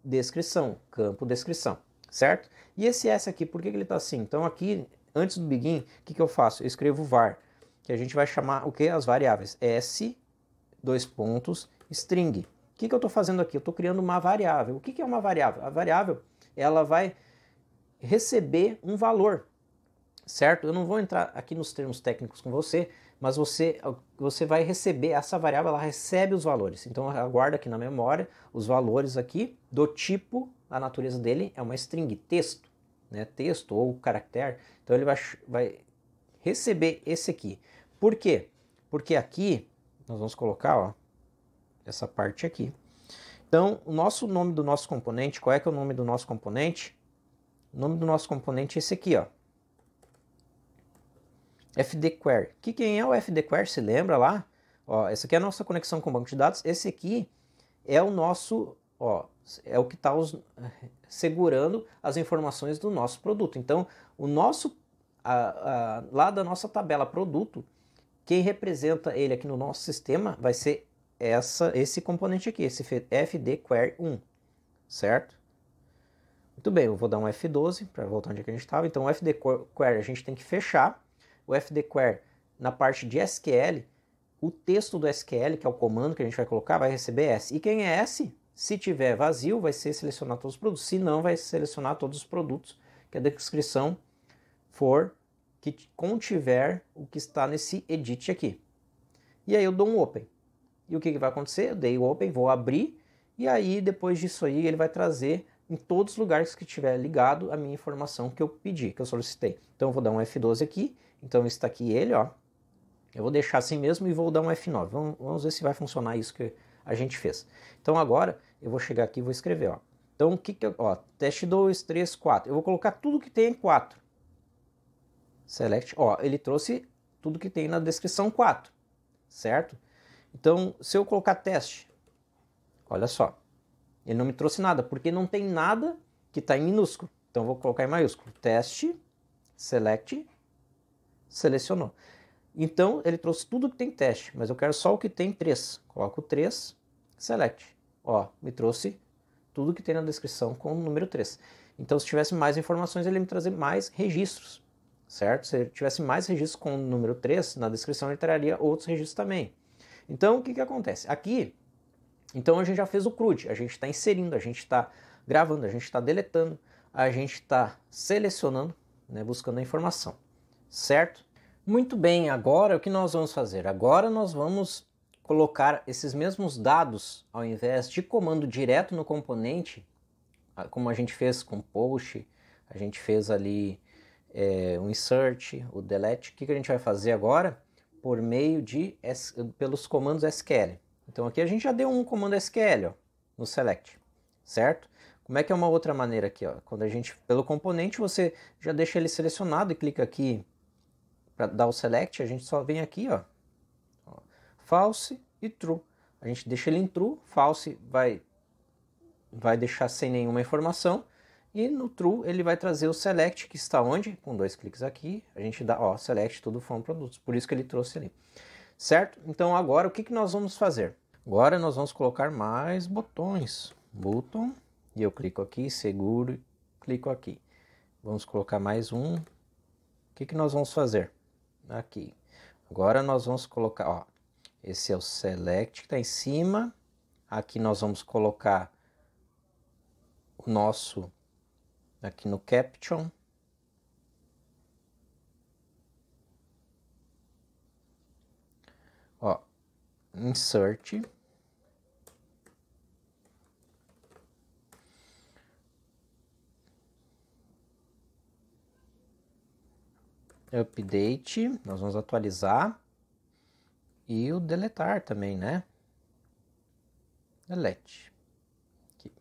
descrição, campo descrição, certo? E esse S aqui, por que ele está assim? Então aqui, antes do begin, o que eu faço? Eu escrevo var, que a gente vai chamar o que? As variáveis. S, string. O que eu estou fazendo aqui? Eu estou criando uma variável. O que é uma variável? A variável, ela vai receber um valor, certo? Eu não vou entrar aqui nos termos técnicos com você, mas você vai receber, essa variável, ela recebe os valores. Então, aguarda aqui na memória os valores aqui do tipo, a natureza dele é uma string, texto, né? Texto ou caractere. Então, ele vai receber esse aqui. Por quê? Porque aqui nós vamos colocar, ó, essa parte aqui. Então, o nome do nosso componente, qual é que é o nome do nosso componente? O nome do nosso componente é esse aqui, ó. FDQuery. Quem é o FDQuery? Se lembra lá? Ó, essa aqui é a nossa conexão com o banco de dados. Esse aqui é o nosso, ó, é o que está segurando as informações do nosso produto. Então, o nosso, lá da nossa tabela produto, quem representa ele aqui no nosso sistema vai ser esse componente aqui, esse FDQuery1, certo? Muito bem, eu vou dar um F12 para voltar onde é que a gente estava. Então, o FDQuery a gente tem que fechar. O FDQuery, na parte de SQL, o texto do SQL, que é o comando que a gente vai colocar, vai receber S. E quem é S? Se tiver vazio, vai ser selecionar todos os produtos. Se não, vai selecionar todos os produtos que a descrição for, que contiver o que está nesse edit aqui. E aí eu dou um open. E o que vai acontecer? Eu dei o open, vou abrir, e aí depois disso aí ele vai trazer em todos os lugares que estiver ligado a minha informação que eu pedi, que eu solicitei. Então eu vou dar um F12 aqui, então está aqui ele, ó. Eu vou deixar assim mesmo e vou dar um F9. Vamos ver se vai funcionar isso que a gente fez. Então agora eu vou chegar aqui e vou escrever, ó. Então o que ó, teste 2, 3, 4. Eu vou colocar tudo que tem em 4. Select, ó, ele trouxe tudo que tem na descrição 4, certo? Então, se eu colocar teste, olha só, ele não me trouxe nada, porque não tem nada que está em minúsculo. Então, eu vou colocar em maiúsculo, teste, select, selecionou. Então, ele trouxe tudo que tem teste, mas eu quero só o que tem 3. Coloco 3, select. Ó, me trouxe tudo que tem na descrição com o número 3. Então, se tivesse mais informações, ele ia me trazer mais registros, certo? Se ele tivesse mais registros com o número 3, na descrição ele traria outros registros também. Então, o que acontece? Aqui, então a gente já fez o CRUD, a gente está inserindo, a gente está gravando, a gente está deletando, a gente está selecionando, né, buscando a informação, certo? Muito bem, agora o que nós vamos fazer? Agora nós vamos colocar esses mesmos dados, ao invés de comando direto no componente, como a gente fez com post, a gente fez ali o insert, o delete. O que a gente vai fazer agora? Por meio de pelos comandos SQL. Então aqui a gente já deu um comando SQL, ó, no select, certo? Como é que é uma outra maneira aqui, ó? Quando a gente, pelo componente, você já deixa ele selecionado e clica aqui para dar o select, a gente só vem aqui, ó, false e true. A gente deixa ele em true, false vai deixar sem nenhuma informação, e no true ele vai trazer o select, que está onde? Com 2 cliques aqui, a gente dá, ó, select tudo from produtos, por isso que ele trouxe ali, certo? Então agora o que nós vamos fazer? Agora nós vamos colocar mais botões, button, e eu clico aqui, seguro, clico aqui. Vamos colocar mais um. O que nós vamos fazer? Aqui. Agora nós vamos colocar, ó, esse é o select que está em cima, aqui nós vamos colocar o nosso aqui no caption, ó, insert, update, nós vamos atualizar, e o deletar também, né? Delete. Aqui.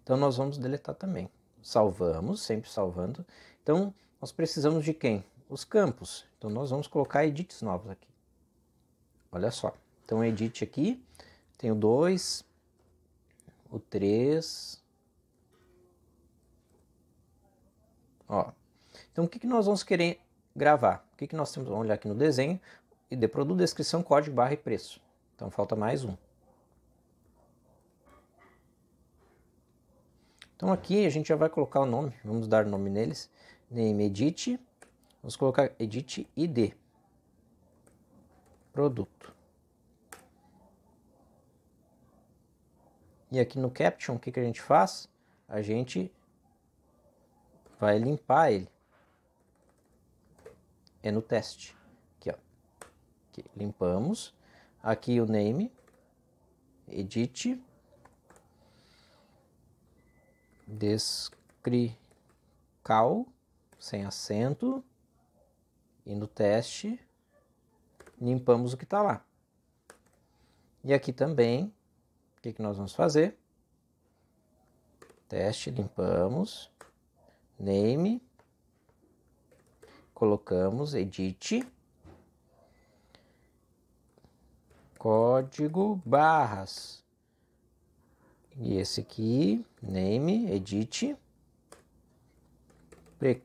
Então nós vamos deletar também. Salvamos, sempre salvando. Então nós precisamos de quem? Os campos. Então nós vamos colocar edits novos aqui. Olha só. Então edit aqui, tem o 2, o 3. Ó. Então o que nós vamos querer gravar? O que nós temos? Vamos olhar aqui no desenho. ID produto, descrição, código, barra e preço. Então falta mais um. Então aqui a gente já vai colocar o nome, vamos dar nome neles, name edit, vamos colocar edit ID, produto. E aqui no caption, o que a gente faz? A gente vai limpar ele. É no teste. Aqui, ó. Aqui, limpamos. Aqui o name, edit, descrical, sem acento, E no teste, limpamos o que está lá. E aqui também, o que nós vamos fazer? Teste, limpamos, name, colocamos, edit, código barras. E esse aqui, name, edit, preço,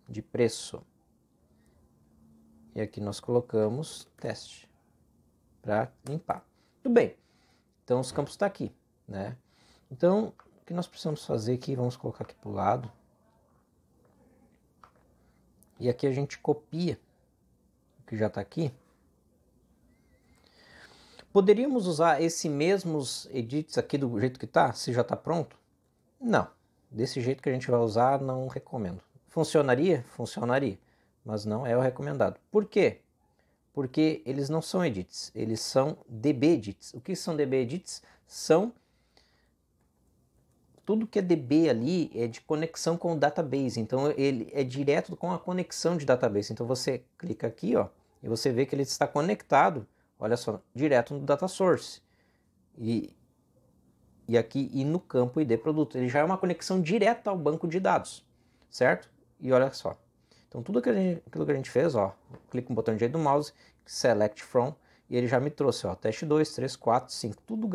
de preço. E aqui nós colocamos teste para limpar. Tudo bem. Então os campos estão aqui, né? Então o que nós precisamos fazer aqui, vamos colocar aqui para o lado. E aqui a gente copia o que já está aqui. Poderíamos usar esses mesmos edits aqui do jeito que está, se já está pronto? Não. Desse jeito que a gente vai usar, não recomendo. Funcionaria? Funcionaria. Mas não é o recomendado. Por quê? Porque eles não são edits, eles são DB edits. O que são DB edits? São tudo que é DB ali é de conexão com o database. Então ele é direto com a conexão de database. Então você clica aqui, ó, e você vê que ele está conectado, olha só, direto no data source. E aqui e no campo ID produto. Ele já é uma conexão direta ao banco de dados, certo? E olha só. Então tudo aquilo que a gente fez, ó, clico no botão direito do mouse, select from, e ele já me trouxe, ó, teste 2, 3, 4, 5, tudo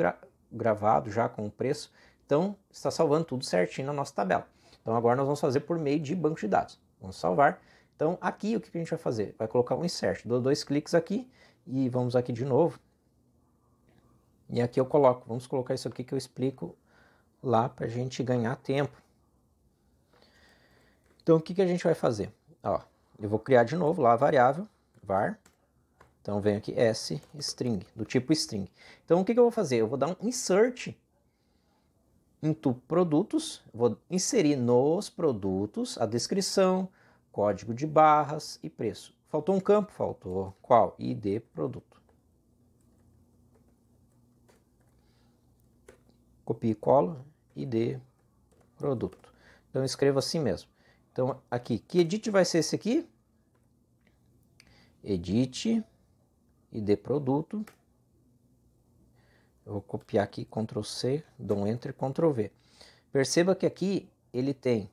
gravado já com o preço. Então está salvando tudo certinho na nossa tabela. Então agora nós vamos fazer por meio de banco de dados. Vamos salvar. Então aqui o que a gente vai fazer? Vai colocar um insert. Dou 2 cliques aqui e vamos aqui de novo. E aqui eu coloco, vamos colocar isso aqui que eu explico lá para a gente ganhar tempo. Então o que a gente vai fazer? Ó, eu vou criar de novo lá a variável var. Então venho aqui string, do tipo string. Então o que eu vou fazer? Eu vou dar um insert into produtos, vou inserir nos produtos a descrição, código de barras e preço. Faltou um campo? Faltou. Qual? ID produto. Copio e colo, ID produto. Então eu escrevo assim mesmo. Então aqui, que edit vai ser esse aqui? Edit, ID produto. Eu vou copiar aqui, Ctrl C, dou um Enter, Ctrl V. Perceba que aqui ele tem,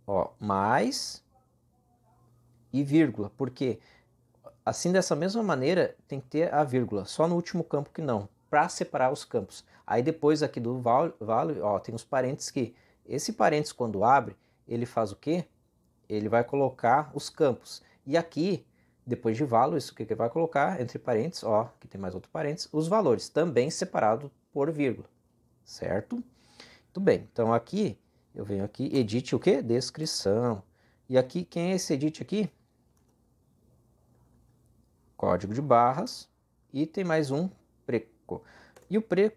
ó, mais e vírgula, porque assim dessa mesma maneira tem que ter a vírgula, só no último campo que não, para separar os campos. Aí depois aqui do value, ó, tem os parênteses que, esse parênteses quando abre, ele faz o quê? Ele vai colocar os campos. E aqui, depois de value, isso que ele vai colocar, entre parênteses, ó, aqui tem mais outro parênteses, os valores, também separado por vírgula, certo? Muito bem, então aqui, eu venho aqui, edit o quê? Descrição. E aqui, quem é esse edit aqui? Código de barras, e tem mais um, preço. E o preço,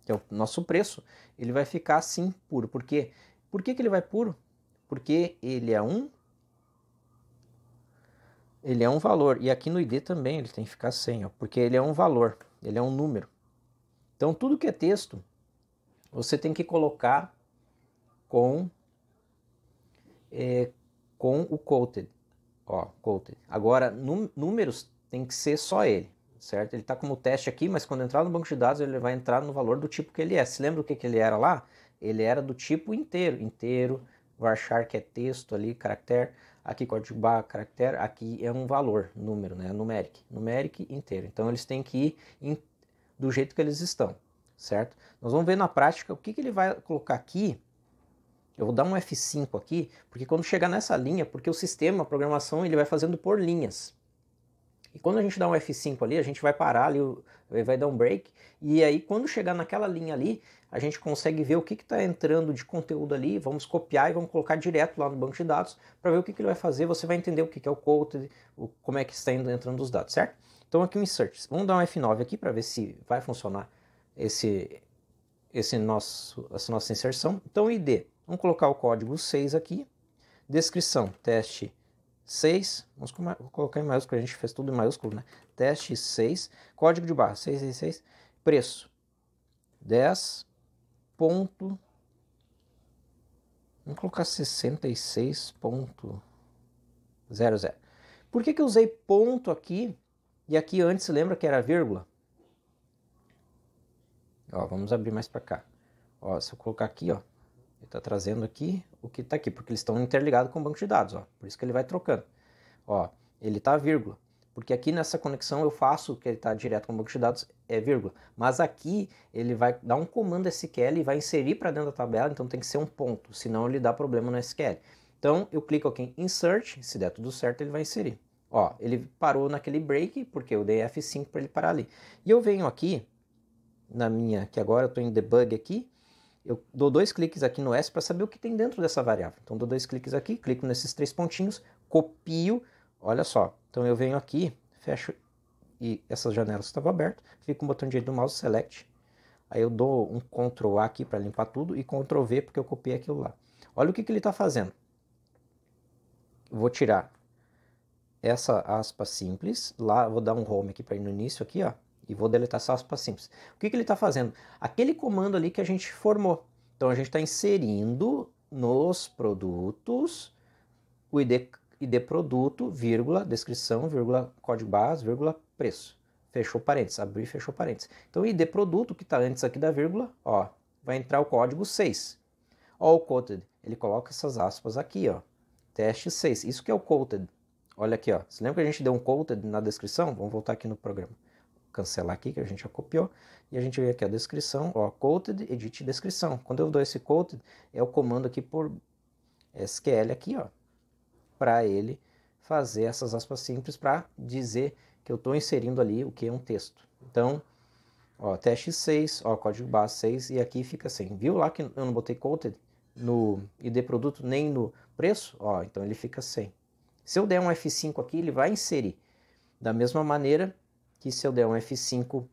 que é o nosso preço, ele vai ficar assim, puro. Por quê? Por que ele vai puro? Porque ele é um valor. E aqui no ID também ele tem que ficar sem, ó, porque ele é um valor, ele é um número. Então tudo que é texto, você tem que colocar com o quoted. Ó, quoted. Agora, números tem que ser só ele, certo? Ele está como teste aqui, mas quando entrar no banco de dados, ele vai entrar no valor do tipo que ele é. Se lembra o que ele era lá? Ele era do tipo inteiro, varchar, que é texto ali, caractere, aqui código barra, caractere, aqui é um valor, número, né? Numeric inteiro. Então eles têm que ir do jeito que eles estão, certo? Nós vamos ver na prática o que ele vai colocar aqui. Eu vou dar um F5 aqui, porque quando chegar nessa linha, porque o sistema, a programação, ele vai fazendo por linhas. E quando a gente dá um F5 ali, a gente vai parar ali, vai dar um break, e aí quando chegar naquela linha ali, a gente consegue ver o que está entrando de conteúdo ali, vamos copiar e vamos colocar direto lá no banco de dados, para ver o que ele vai fazer, você vai entender o que é o code, como é que está entrando os dados, certo? Então aqui o insert, vamos dar um F9 aqui para ver se vai funcionar essa nossa inserção. Então ID, vamos colocar o código 6 aqui, descrição, teste 6, vamos colocar em maiúsculo, a gente fez tudo em maiúsculo, né? Teste 6, código de barra 666, preço 10 vamos colocar 66 ponto, 0, 0. Por que eu usei ponto aqui e aqui antes, lembra que era vírgula? Ó, vamos abrir mais para cá. Ó, se eu colocar aqui, ó, ele está trazendo aqui o que está aqui, porque eles estão interligados com o banco de dados, ó. Por isso que ele vai trocando. Ó, ele está vírgula, porque aqui nessa conexão eu faço que ele está direto com o banco de dados, é vírgula. Mas aqui ele vai dar um comando SQL e vai inserir para dentro da tabela, então tem que ser um ponto, senão ele dá problema no SQL. Então eu clico aqui em Insert, se der tudo certo ele vai inserir. Ó, ele parou naquele break, porque eu dei F5 para ele parar ali. E eu venho aqui, na minha, que agora eu estou em Debug aqui, eu dou 2 cliques aqui no S para saber o que tem dentro dessa variável. Então dou 2 cliques aqui, clico nesses 3 pontinhos, copio, olha só. Então eu venho aqui, fecho, e essas janelas estavam abertas, fico com o botão direito do mouse, Select, aí eu dou um Ctrl A aqui para limpar tudo e Ctrl V porque eu copiei aquilo lá. Olha o que ele está fazendo. Vou tirar essa aspa simples, lá vou dar um home aqui para ir no início aqui, ó, e vou deletar essa aspa simples. O que ele está fazendo? Aquele comando ali que a gente formou. Então a gente está inserindo nos produtos o ID produto, vírgula, descrição, vírgula, código base, vírgula, preço. Fechou parênteses, abriu e fechou parênteses. Então o ID produto, que está antes aqui da vírgula, ó, vai entrar o código 6. Ó, o quoted, ele coloca essas aspas aqui, ó, teste 6, isso que é o quoted. Olha aqui, ó. Você lembra que a gente deu um quoted na descrição? Vamos voltar aqui no programa. Cancelar aqui, que a gente já copiou. E a gente vê aqui a descrição, ó, quoted, edit descrição. Quando eu dou esse quoted, é o comando aqui por SQL aqui, ó, para ele fazer essas aspas simples para dizer que eu estou inserindo ali o que é um texto. Então, ó, teste 6, ó, código base 6, e aqui fica assim. Viu lá que eu não botei quoted no ID produto nem no preço? Ó, então ele fica sem. Se eu der um F5 aqui, ele vai inserir. Da mesma maneira que se eu der um F5,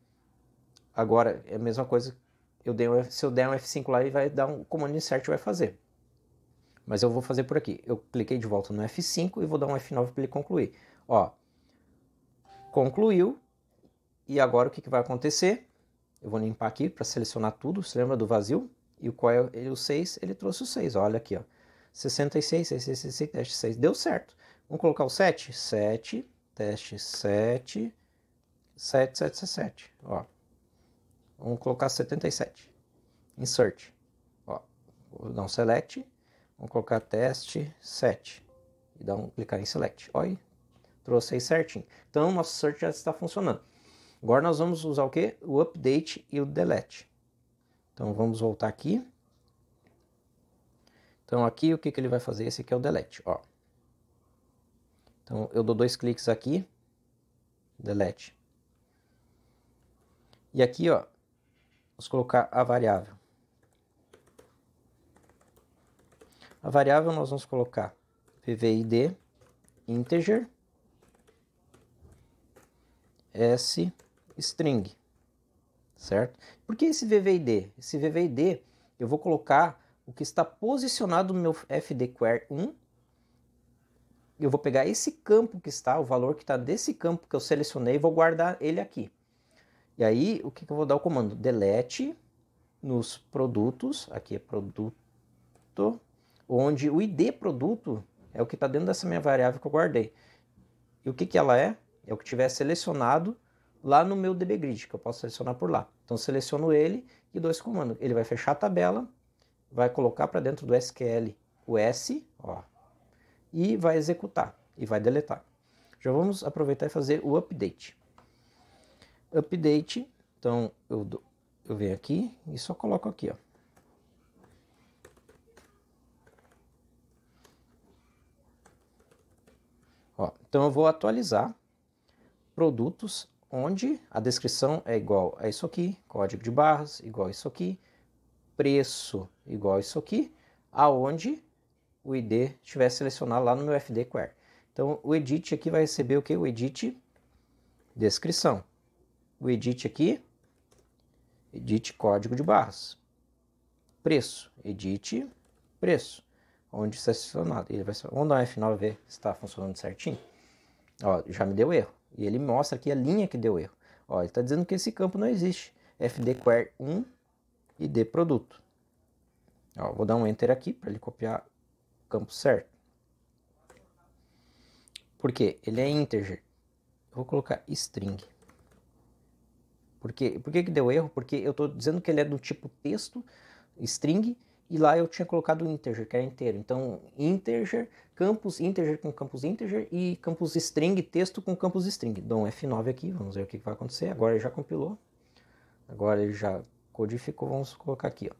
agora é a mesma coisa, se eu der um F5 lá, ele vai dar um comando insert e vai fazer. Mas eu vou fazer por aqui. Eu cliquei de volta no F5 e vou dar um F9 para ele concluir. Ó, concluiu. E agora o que vai acontecer? Eu vou limpar aqui para selecionar tudo. Você lembra do vazio? E qual é o 6? Ele trouxe o 6. Olha aqui, ó. 66, 66, teste 6. Deu certo. Vamos colocar o 7? 7, teste 7, 7, 7, 7. Ó. Vamos colocar 77. Insert. Ó. Vou dar um select. Vamos colocar teste 7. E clicar em select. Olha aí. Trouxe aí certinho. Então, nosso search já está funcionando. Agora nós vamos usar o quê? O update e o delete. Então, vamos voltar aqui. Então, aqui o que ele vai fazer? Esse aqui é o delete, ó. Então, eu dou 2 cliques aqui, delete. E aqui, ó, vamos colocar a variável. A variável nós vamos colocar vvid integer s string, certo? Por que esse vvid? Esse vvid eu vou colocar o que está posicionado no meu fdquery 1. Eu vou pegar esse campo que está, o valor que está desse campo que eu selecionei, e vou guardar ele aqui. E aí, o que eu vou dar o comando? Delete nos produtos, aqui é produto, onde o ID produto é o que está dentro dessa minha variável que eu guardei. E o que ela é? É o que tiver selecionado lá no meu dbgrid, que eu posso selecionar por lá. Então, seleciono ele e dou esse comando. Ele vai fechar a tabela, vai colocar para dentro do SQL o S, ó, e vai executar, e vai deletar. Já vamos aproveitar e fazer o update. Update, então eu venho aqui e só coloco aqui, ó. Ó, então eu vou atualizar produtos onde a descrição é igual a isso aqui, código de barras igual a isso aqui, preço igual a isso aqui, aonde o ID estiver selecionado lá no meu fdquery. Então o edit aqui vai receber o que? O edit descrição. O edit aqui, edit código de barras. Preço, edit preço, onde está selecionado. Ele vai, vamos dar um F9 ver se está funcionando certinho. Ó, já me deu erro. E ele mostra aqui a linha que deu erro. Ó, ele está dizendo que esse campo não existe. fdquery 1 id produto. Ó, vou dar um enter aqui para ele copiar o campo certo. Por quê? Ele é integer. Eu vou colocar string. Por que deu erro? Porque eu estou dizendo que ele é do tipo texto, string, e lá eu tinha colocado integer, que era inteiro. Então, integer, campus integer com campus integer e campus string, texto com campus string. Dou um F9 aqui, vamos ver o que vai acontecer. Agora ele já compilou. Agora ele já codificou, vamos colocar aqui. Ó.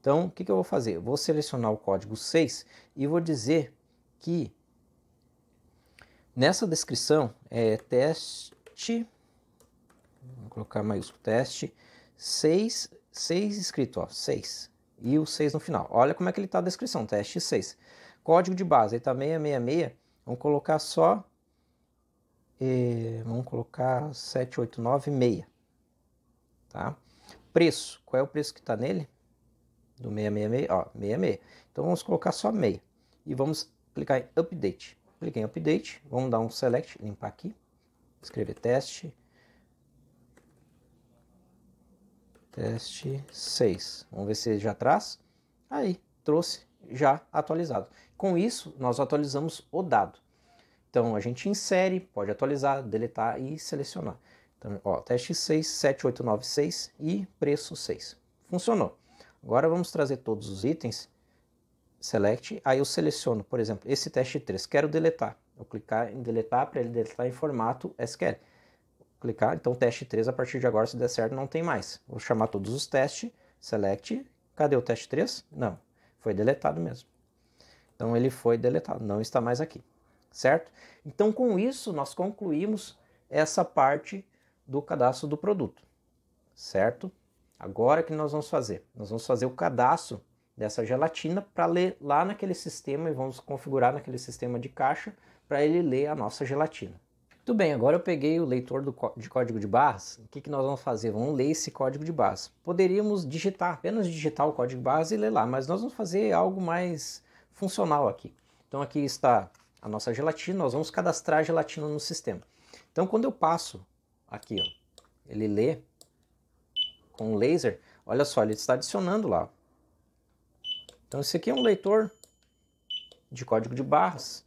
Então, o que eu vou fazer? Eu vou selecionar o código 6 e vou dizer que nessa descrição é teste, vou colocar maiúsculo, teste 6 escrito, ó, 6. E o 6 no final. Olha como é que ele está a descrição, teste 6. Código de base, ele está 666. Vamos colocar só... vamos colocar 7896. Tá? Preço, qual é o preço que está nele? Do 666, ó, 66. Então vamos colocar só 6. E vamos clicar em Update. Cliquei em Update, vamos dar um Select, limpar aqui. Escrever teste. Teste 6. Vamos ver se ele já traz. Aí, trouxe já atualizado. Com isso, nós atualizamos o dado. Então, a gente insere, pode atualizar, deletar e selecionar. Então, ó, teste 6, 7896 e preço 6. Funcionou. Agora vamos trazer todos os itens. Select. Aí eu seleciono, por exemplo, esse teste 3. Quero deletar. Eu clicar em deletar para ele deletar em formato SQL. Clicar, então teste 3 a partir de agora, se der certo, não tem mais. Vou chamar todos os testes, select, cadê o teste 3? Não, foi deletado mesmo. Então ele foi deletado, não está mais aqui, certo? Então com isso nós concluímos essa parte do cadastro do produto, certo? Agora o que nós vamos fazer? Nós vamos fazer o cadastro dessa gelatina para ler lá naquele sistema e vamos configurar naquele sistema de caixa para ele ler a nossa gelatina. Muito bem, agora eu peguei o leitor de código de barras. O que nós vamos fazer? Vamos ler esse código de barras. Poderíamos digitar, apenas digitar o código de barras e ler lá, mas nós vamos fazer algo mais funcional aqui. Então aqui está a nossa gelatina, nós vamos cadastrar a gelatina no sistema. Então quando eu passo aqui, ó, ele lê com o laser, olha só, ele está adicionando lá. Então esse aqui é um leitor de código de barras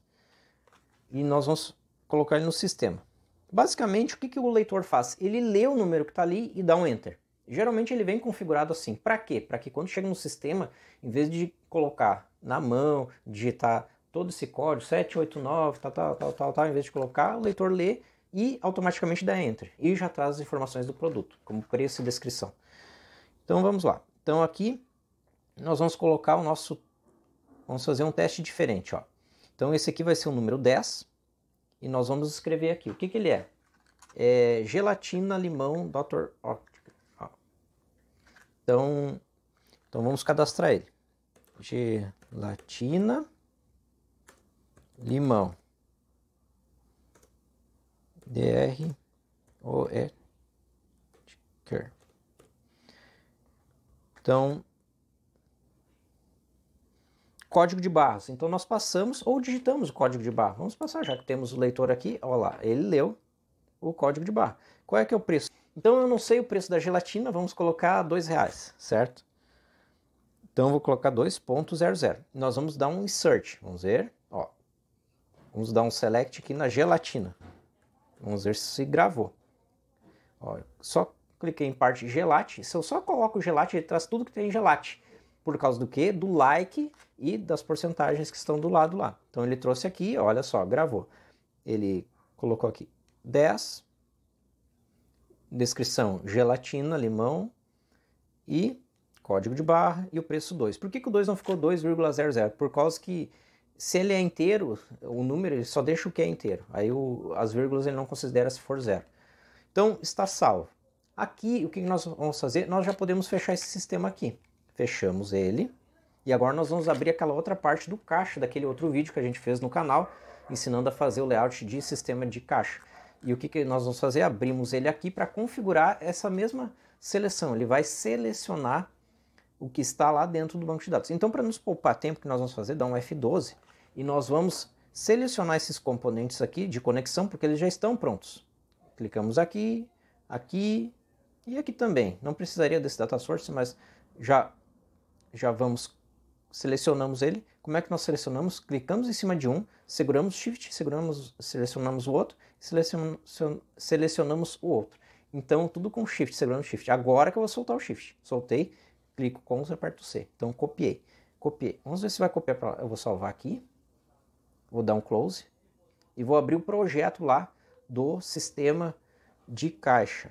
e nós vamos colocar ele no sistema. Basicamente, o que o leitor faz? Ele lê o número que está ali e dá um Enter. Geralmente ele vem configurado assim. Para quê? Para que quando chega no sistema, em vez de colocar na mão, digitar todo esse código, 789, tal, em vez de colocar, o leitor lê e automaticamente dá Enter. E já traz as informações do produto, como preço e descrição. Então vamos lá. Então aqui nós vamos colocar o nosso... Vamos fazer um teste diferente, ó. Então esse aqui vai ser o número 10. E nós vamos escrever aqui. O que ele é? É gelatina limão Dr. Oetker. Então vamos cadastrar ele. Gelatina limão. Dr. Oetker. Então, código de barras. Então nós passamos ou digitamos o código de barra. Vamos passar, já que temos o leitor aqui. Olha lá, ele leu o código de barra. Qual é que é o preço? Então eu não sei o preço da gelatina, vamos colocar R$2, certo? Então eu vou colocar 2.00. Nós vamos dar um insert, vamos ver. Ó, vamos dar um select aqui na gelatina. Vamos ver se gravou. Ó, só cliquei em parte gelate. Se eu só coloco o gelate, ele traz tudo que tem em gelate. Por causa do quê? Do like e das porcentagens que estão do lado lá. Então ele trouxe aqui, olha só, gravou. Ele colocou aqui 10, descrição gelatina, limão e código de barra e o preço 2. Por que o 2 não ficou 2,00? Por causa que se ele é inteiro, o número ele só deixa o que é inteiro. Aí as vírgulas ele não considera se for 0. Então está salvo. Aqui o que nós vamos fazer? Nós já podemos fechar esse sistema aqui. Fechamos ele. E agora nós vamos abrir aquela outra parte do caixa, daquele outro vídeo que a gente fez no canal, ensinando a fazer o layout de sistema de caixa. E o que nós vamos fazer? Abrimos ele aqui para configurar essa mesma seleção. Ele vai selecionar o que está lá dentro do banco de dados. Então, para nos poupar tempo, o que nós vamos fazer? Dá um F12 e nós vamos selecionar esses componentes aqui de conexão, porque eles já estão prontos. Clicamos aqui, aqui e aqui também. Não precisaria desse data source, mas já vamos selecionamos ele. Como é que nós selecionamos? Clicamos em cima de um, seguramos Shift, selecionamos o outro, selecionamos o outro. Então, tudo com Shift, segurando Shift. Agora que eu vou soltar o Shift. Soltei, clico Ctrl, aperto C. Então, copiei. Vamos ver se vai copiar para lá. Eu vou salvar aqui. Vou dar um Close. E vou abrir o projeto lá do sistema de caixa.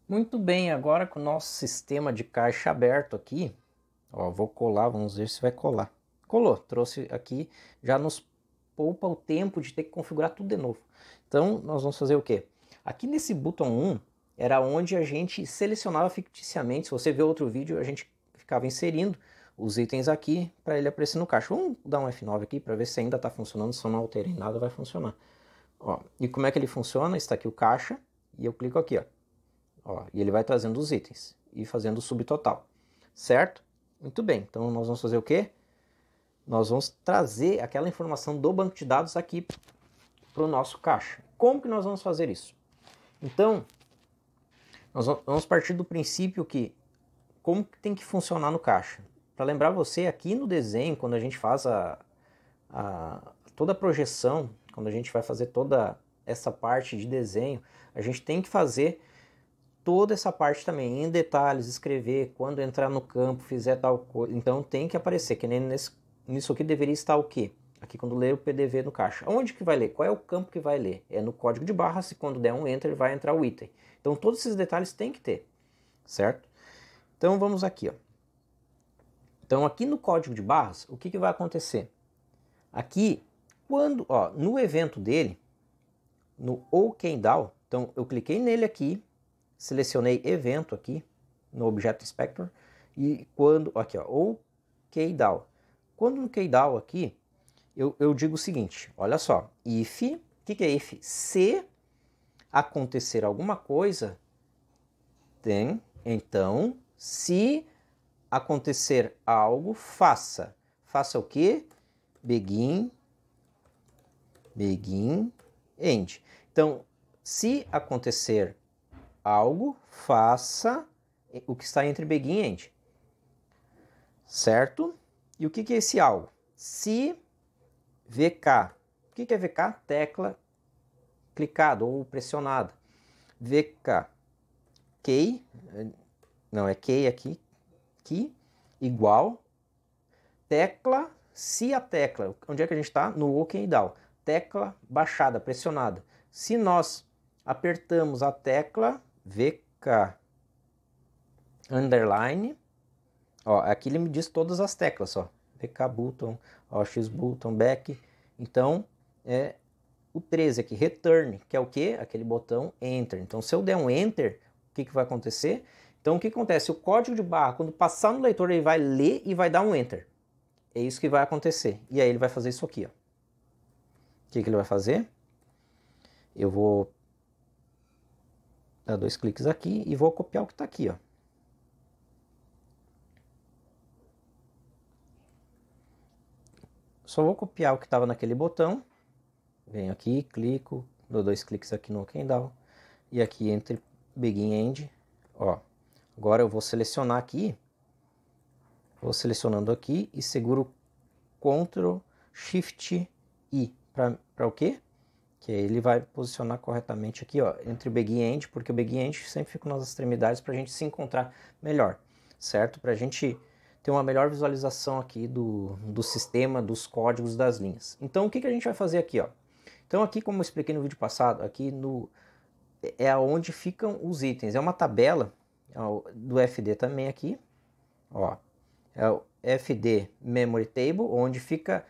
Muito bem, agora com o nosso sistema de caixa aberto aqui, ó, vou colar, vamos ver se vai colar. Colou, trouxe aqui, já nos poupa o tempo de ter que configurar tudo de novo. Então, nós vamos fazer o quê? Aqui nesse botão 1, era onde a gente selecionava ficticiamente. Se você ver outro vídeo, a gente ficava inserindo os itens aqui para ele aparecer no caixa. Vamos dar um F9 aqui para ver se ainda está funcionando. Se eu não alterei nada, vai funcionar. Ó, e como é que ele funciona? Está aqui o caixa e eu clico aqui, ó, e ele vai trazendo os itens e fazendo o subtotal, certo? Muito bem, então nós vamos fazer o quê? Nós vamos trazer aquela informação do banco de dados aqui para o nosso caixa. Como que nós vamos fazer isso? Então, nós vamos partir do princípio que como que tem que funcionar no caixa. Para lembrar você, aqui no desenho, quando a gente faz toda a projeção, quando a gente vai fazer toda essa parte de desenho, a gente tem que fazer toda essa parte também, em detalhes, escrever, quando entrar no campo, fizer tal coisa. Então tem que aparecer, que nem nisso aqui deveria estar o quê? Aqui quando ler o PDV no caixa. Onde que vai ler? Qual é o campo que vai ler? É no código de barras, se quando der um Enter vai entrar o item. Então todos esses detalhes tem que ter, certo? Então vamos aqui, ó. Então aqui no código de barras, o que que vai acontecer? Aqui, quando, ó, no evento dele, no OKDown, então eu cliquei nele aqui, selecionei evento aqui no Object Inspector e quando, aqui ó, OKDown. Quando no KDown aqui, eu digo o seguinte, olha só, if, o que é if? Se acontecer alguma coisa, then, então, se acontecer algo, faça. Faça o quê? Begin, end. Então, se acontecer algo, faça o que está entre begin e end. Certo? E o que é esse algo? Se VK. O que é VK? Tecla clicada ou pressionada. VK. Key. Não, é key aqui. Key. Igual. Tecla. Se a tecla. Onde é que a gente está? No OKDown. Tecla baixada, pressionada. Se nós apertamos a tecla VK underline, ó, aqui ele me diz todas as teclas, ó, VK button, ó, X button, back. Então é o 13 aqui, return, que é o que? Aquele botão enter. Então se eu der um enter, o que vai acontecer? Então o que acontece? O código de barra, quando passar no leitor, ele vai ler e vai dar um enter. É isso que vai acontecer. E aí ele vai fazer isso aqui, ó. O que ele vai fazer? Eu vou dar 2 cliques aqui e vou copiar o que está aqui, ó. Só vou copiar o que estava naquele botão. Venho aqui, clico, dou 2 cliques aqui no OKDown. E aqui entre begin e end, ó. Agora eu vou selecionar aqui. Vou selecionando aqui e seguro Ctrl Shift I. Para o quê? Que aí ele vai posicionar corretamente aqui, ó, entre begin e end, porque o begin e end sempre fica nas extremidades para a gente se encontrar melhor, certo? Para a gente ter uma melhor visualização aqui do sistema, dos códigos das linhas. Então o que a gente vai fazer aqui, ó? Então aqui, como eu expliquei no vídeo passado, aqui é onde ficam os itens. É uma tabela do FD também aqui, ó. É o FD Memory Table, onde fica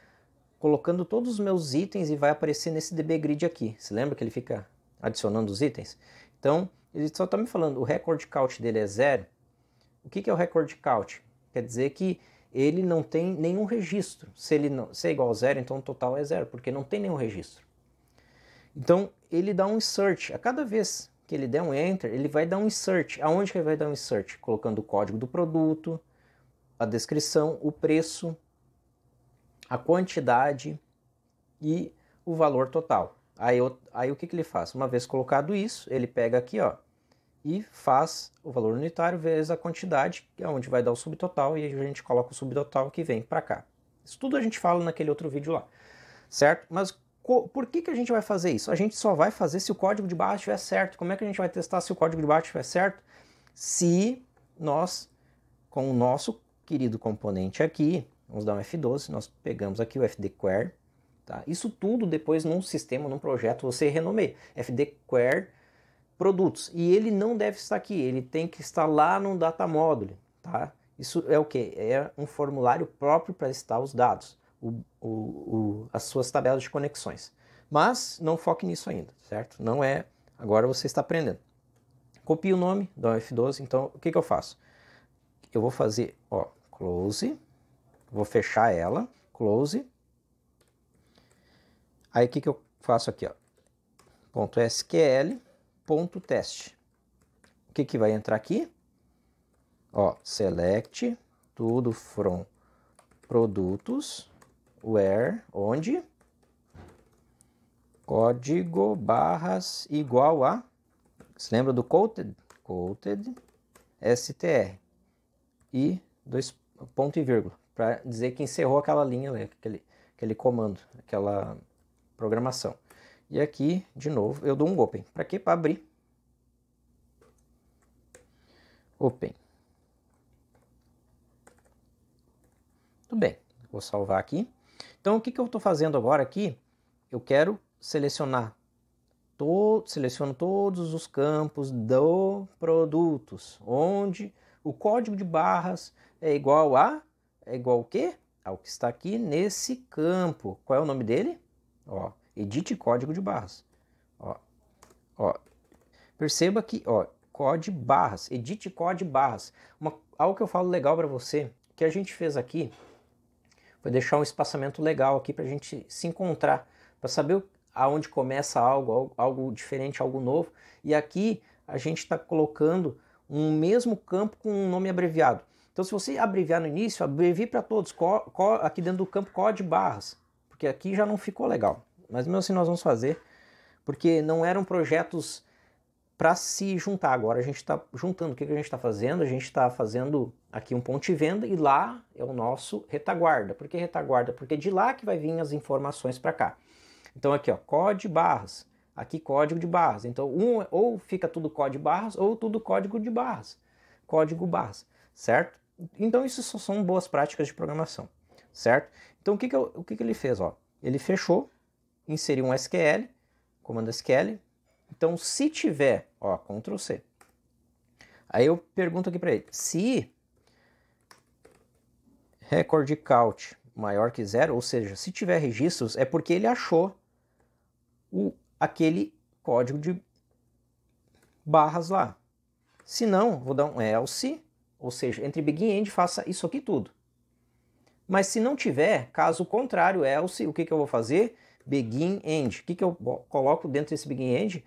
colocando todos os meus itens e vai aparecer nesse DB Grid aqui. Você lembra que ele fica adicionando os itens? Então, ele só está me falando, o record count dele é 0. O que é o record count? Quer dizer que ele não tem nenhum registro. Se é igual a 0, então o total é 0, porque não tem nenhum registro. Então, ele dá um insert. A cada vez que ele der um enter, ele vai dar um insert. Aonde que ele vai dar um insert? Colocando o código do produto, a descrição, o preço, a quantidade e o valor total. Aí o que ele faz? Uma vez colocado isso, ele pega aqui, ó, e faz o valor unitário vezes a quantidade, que é onde vai dar o subtotal, e a gente coloca o subtotal que vem para cá. Isso tudo a gente fala naquele outro vídeo lá, certo? Mas por que a gente vai fazer isso? A gente só vai fazer se o código de barras estiver certo. Como é que a gente vai testar se o código de barras estiver certo? Se nós, com o nosso querido componente aqui, vamos dar um F12, nós pegamos aqui o fdquare, tá? Isso tudo depois num sistema, num projeto, você renomeia. fdquare produtos. E ele não deve estar aqui, ele tem que estar lá no data module, tá? Isso é o que? É um formulário próprio para listar os dados, as suas tabelas de conexões. Mas não foque nisso ainda, certo? Não é, agora você está aprendendo. Copio o nome, dá um F12, então o que eu faço? Eu vou fazer, ó, close, vou fechar ela, close. Aí o que eu faço aqui, ó? .sql, .test. O que vai entrar aqui? Ó, select tudo from produtos, where, onde? Código barras igual a, se lembra do quoted? Quoted, str. E dois ponto e vírgula, para dizer que encerrou aquela linha, aquele comando, aquela programação. E aqui, de novo, eu dou um open. Para quê? Para abrir. Open. Tudo bem, vou salvar aqui. Então, o que eu estou fazendo agora aqui? Eu quero selecionar, seleciono todos os campos do produtos, onde o código de barras é igual o quê? Ao que está aqui nesse campo. Qual é o nome dele? Ó, edite código de barras. Ó, perceba que, ó, código barras, edite código barras. Algo que eu falo legal para você, que a gente fez aqui, foi deixar um espaçamento legal aqui para a gente se encontrar, para saber aonde começa algo diferente, algo novo. E aqui a gente está colocando um mesmo campo com um nome abreviado. Então, se você abreviar no início, abrevie para todos, aqui dentro do campo código barras, porque aqui já não ficou legal. Mas mesmo assim nós vamos fazer, porque não eram projetos para se juntar. Agora a gente está juntando. O que a gente está fazendo? A gente está fazendo aqui um ponto de venda e lá é o nosso retaguarda. Por que retaguarda? Porque é de lá que vai vir as informações para cá. Então aqui, ó, código barras, aqui código de barras. Então ou fica tudo código barras ou tudo código de barras. Código barras, certo? Então isso só são boas práticas de programação, certo? Então o que ele fez? Ó? Ele fechou, inseriu um SQL, comando SQL. Então se tiver, ó, Ctrl C. Aí eu pergunto aqui para ele, se record count maior que 0, ou seja, se tiver registros, é porque ele achou aquele código de barras lá. Se não, vou dar um else, ou seja, entre begin e end faça isso aqui tudo. Mas se não tiver, caso contrário, else, o que eu vou fazer? Begin end. O que eu coloco dentro desse begin end?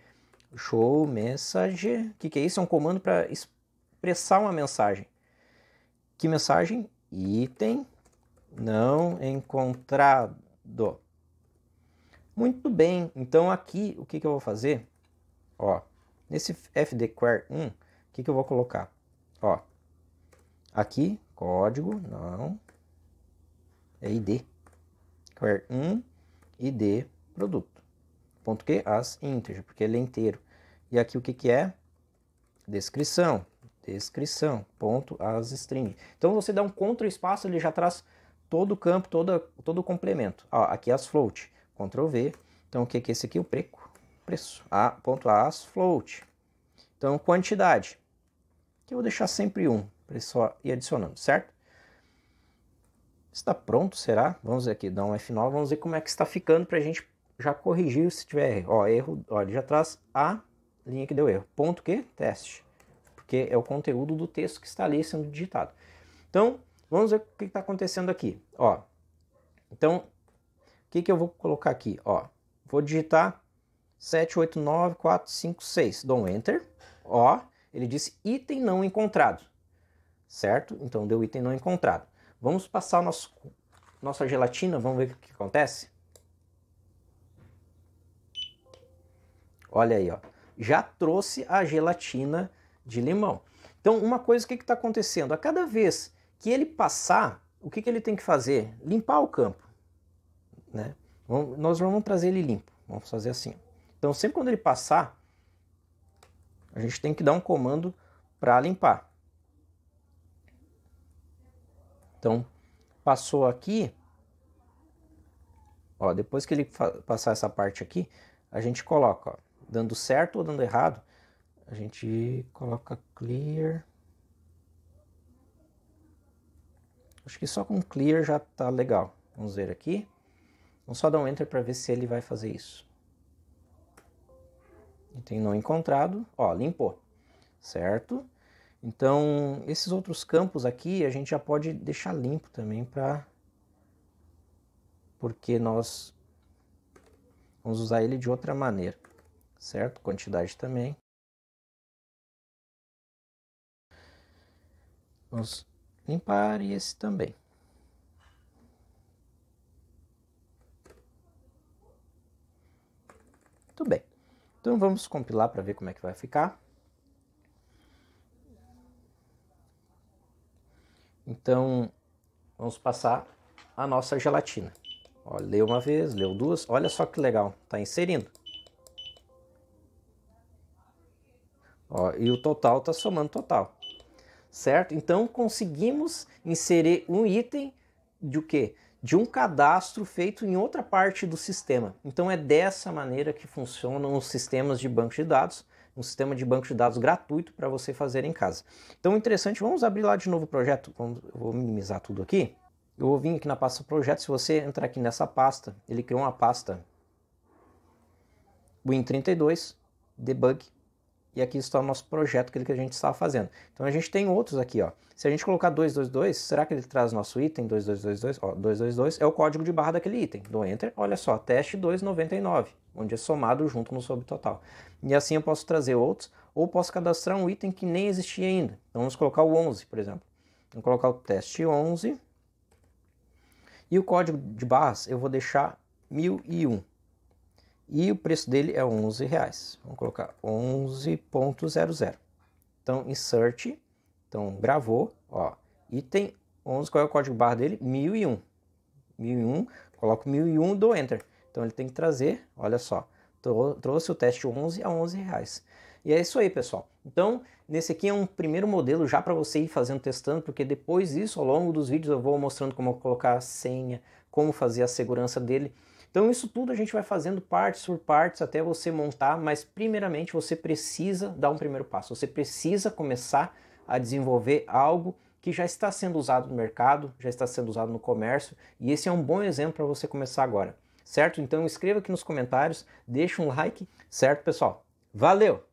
Show message. O que é isso? É um comando para expressar uma mensagem. Que mensagem? Item não encontrado. Muito bem. Então aqui, o que eu vou fazer? Ó, nesse fdquare 1, o que eu vou colocar? Ó, aqui, código, não, é id. Quare 1, id, produto. Ponto que? As integer, porque ele é inteiro. E aqui o que é? Descrição. Descrição, ponto, as string. Então você dá um Ctrl espaço, ele já traz todo o campo, todo o complemento. Ó, aqui as float, Ctrl V. Então o que é esse aqui? O preço. Ponto as float. Então quantidade, que eu vou deixar sempre 1, para só ir adicionando, certo? Está pronto, será? Vamos ver aqui, dá um F9, vamos ver como é que está ficando para a gente já corrigir se tiver erro. Ó, erro, ó, ele já traz a linha que deu erro. Ponto que? Teste. Porque é o conteúdo do texto que está ali sendo digitado. Então, vamos ver o que está acontecendo aqui. Ó, então, o que eu vou colocar aqui? Ó, vou digitar 789456, dou um Enter. Ó, ele disse item não encontrado, certo? Então, deu item não encontrado. Vamos passar nossa gelatina, vamos ver o que acontece? Olha aí, ó, já trouxe a gelatina de limão. Então, uma coisa, o que está acontecendo? A cada vez que ele passar, o que ele tem que fazer? Limpar o campo, né? Nós vamos trazer ele limpo, vamos fazer assim. Então sempre quando ele passar, a gente tem que dar um comando para limpar. Então passou aqui, ó, depois que ele passar essa parte aqui, a gente coloca, ó, dando certo ou dando errado, a gente coloca clear. Acho que só com clear já tá legal. Vamos ver aqui. Vamos só dar um enter para ver se ele vai fazer isso. Item não encontrado. Ó, limpou. Certo? Então, esses outros campos aqui a gente já pode deixar limpo também porque nós vamos usar ele de outra maneira. Certo? Quantidade também. Vamos limpar e esse também. Muito bem. Então vamos compilar para ver como é que vai ficar. Então vamos passar a nossa gelatina. Ó, leu uma vez, leu duas. Olha só que legal, está inserindo. Ó, e o total está somando total. Certo? Então conseguimos inserir um item de o quê? De um cadastro feito em outra parte do sistema. Então é dessa maneira que funcionam os sistemas de banco de dados, um sistema de banco de dados gratuito para você fazer em casa. Então interessante, vamos abrir lá de novo o projeto, eu vou minimizar tudo aqui. Eu vou vir aqui na pasta projeto, se você entrar aqui nessa pasta, ele criou uma pasta Win32, debug, e aqui está o nosso projeto, aquele que a gente estava fazendo. Então a gente tem outros aqui, ó. Se a gente colocar 222, será que ele traz nosso item 2222? Ó, 222 é o código de barra daquele item. Dou enter, olha só, teste 299, onde é somado junto no subtotal. E assim eu posso trazer outros, ou posso cadastrar um item que nem existia ainda. Então vamos colocar o 11, por exemplo. Vamos colocar o teste 11. E o código de barras eu vou deixar 1001. E o preço dele é R$11. Vamos colocar 11.00. Então, insert. Então, gravou. Ó, item 11, qual é o código barra dele? 1001. 1001, coloco 1001 e dou enter. Então, ele tem que trazer, olha só, trouxe o teste 11 a R$11. E é isso aí, pessoal. Então, nesse aqui é um primeiro modelo já para você ir fazendo, testando, porque depois disso, ao longo dos vídeos, eu vou mostrando como colocar a senha, como fazer a segurança dele. Então isso tudo a gente vai fazendo partes por partes até você montar, mas primeiramente você precisa dar um primeiro passo. Você precisa começar a desenvolver algo que já está sendo usado no mercado, já está sendo usado no comércio, e esse é um bom exemplo para você começar agora, certo? Então escreva aqui nos comentários, deixa um like, certo, pessoal? Valeu!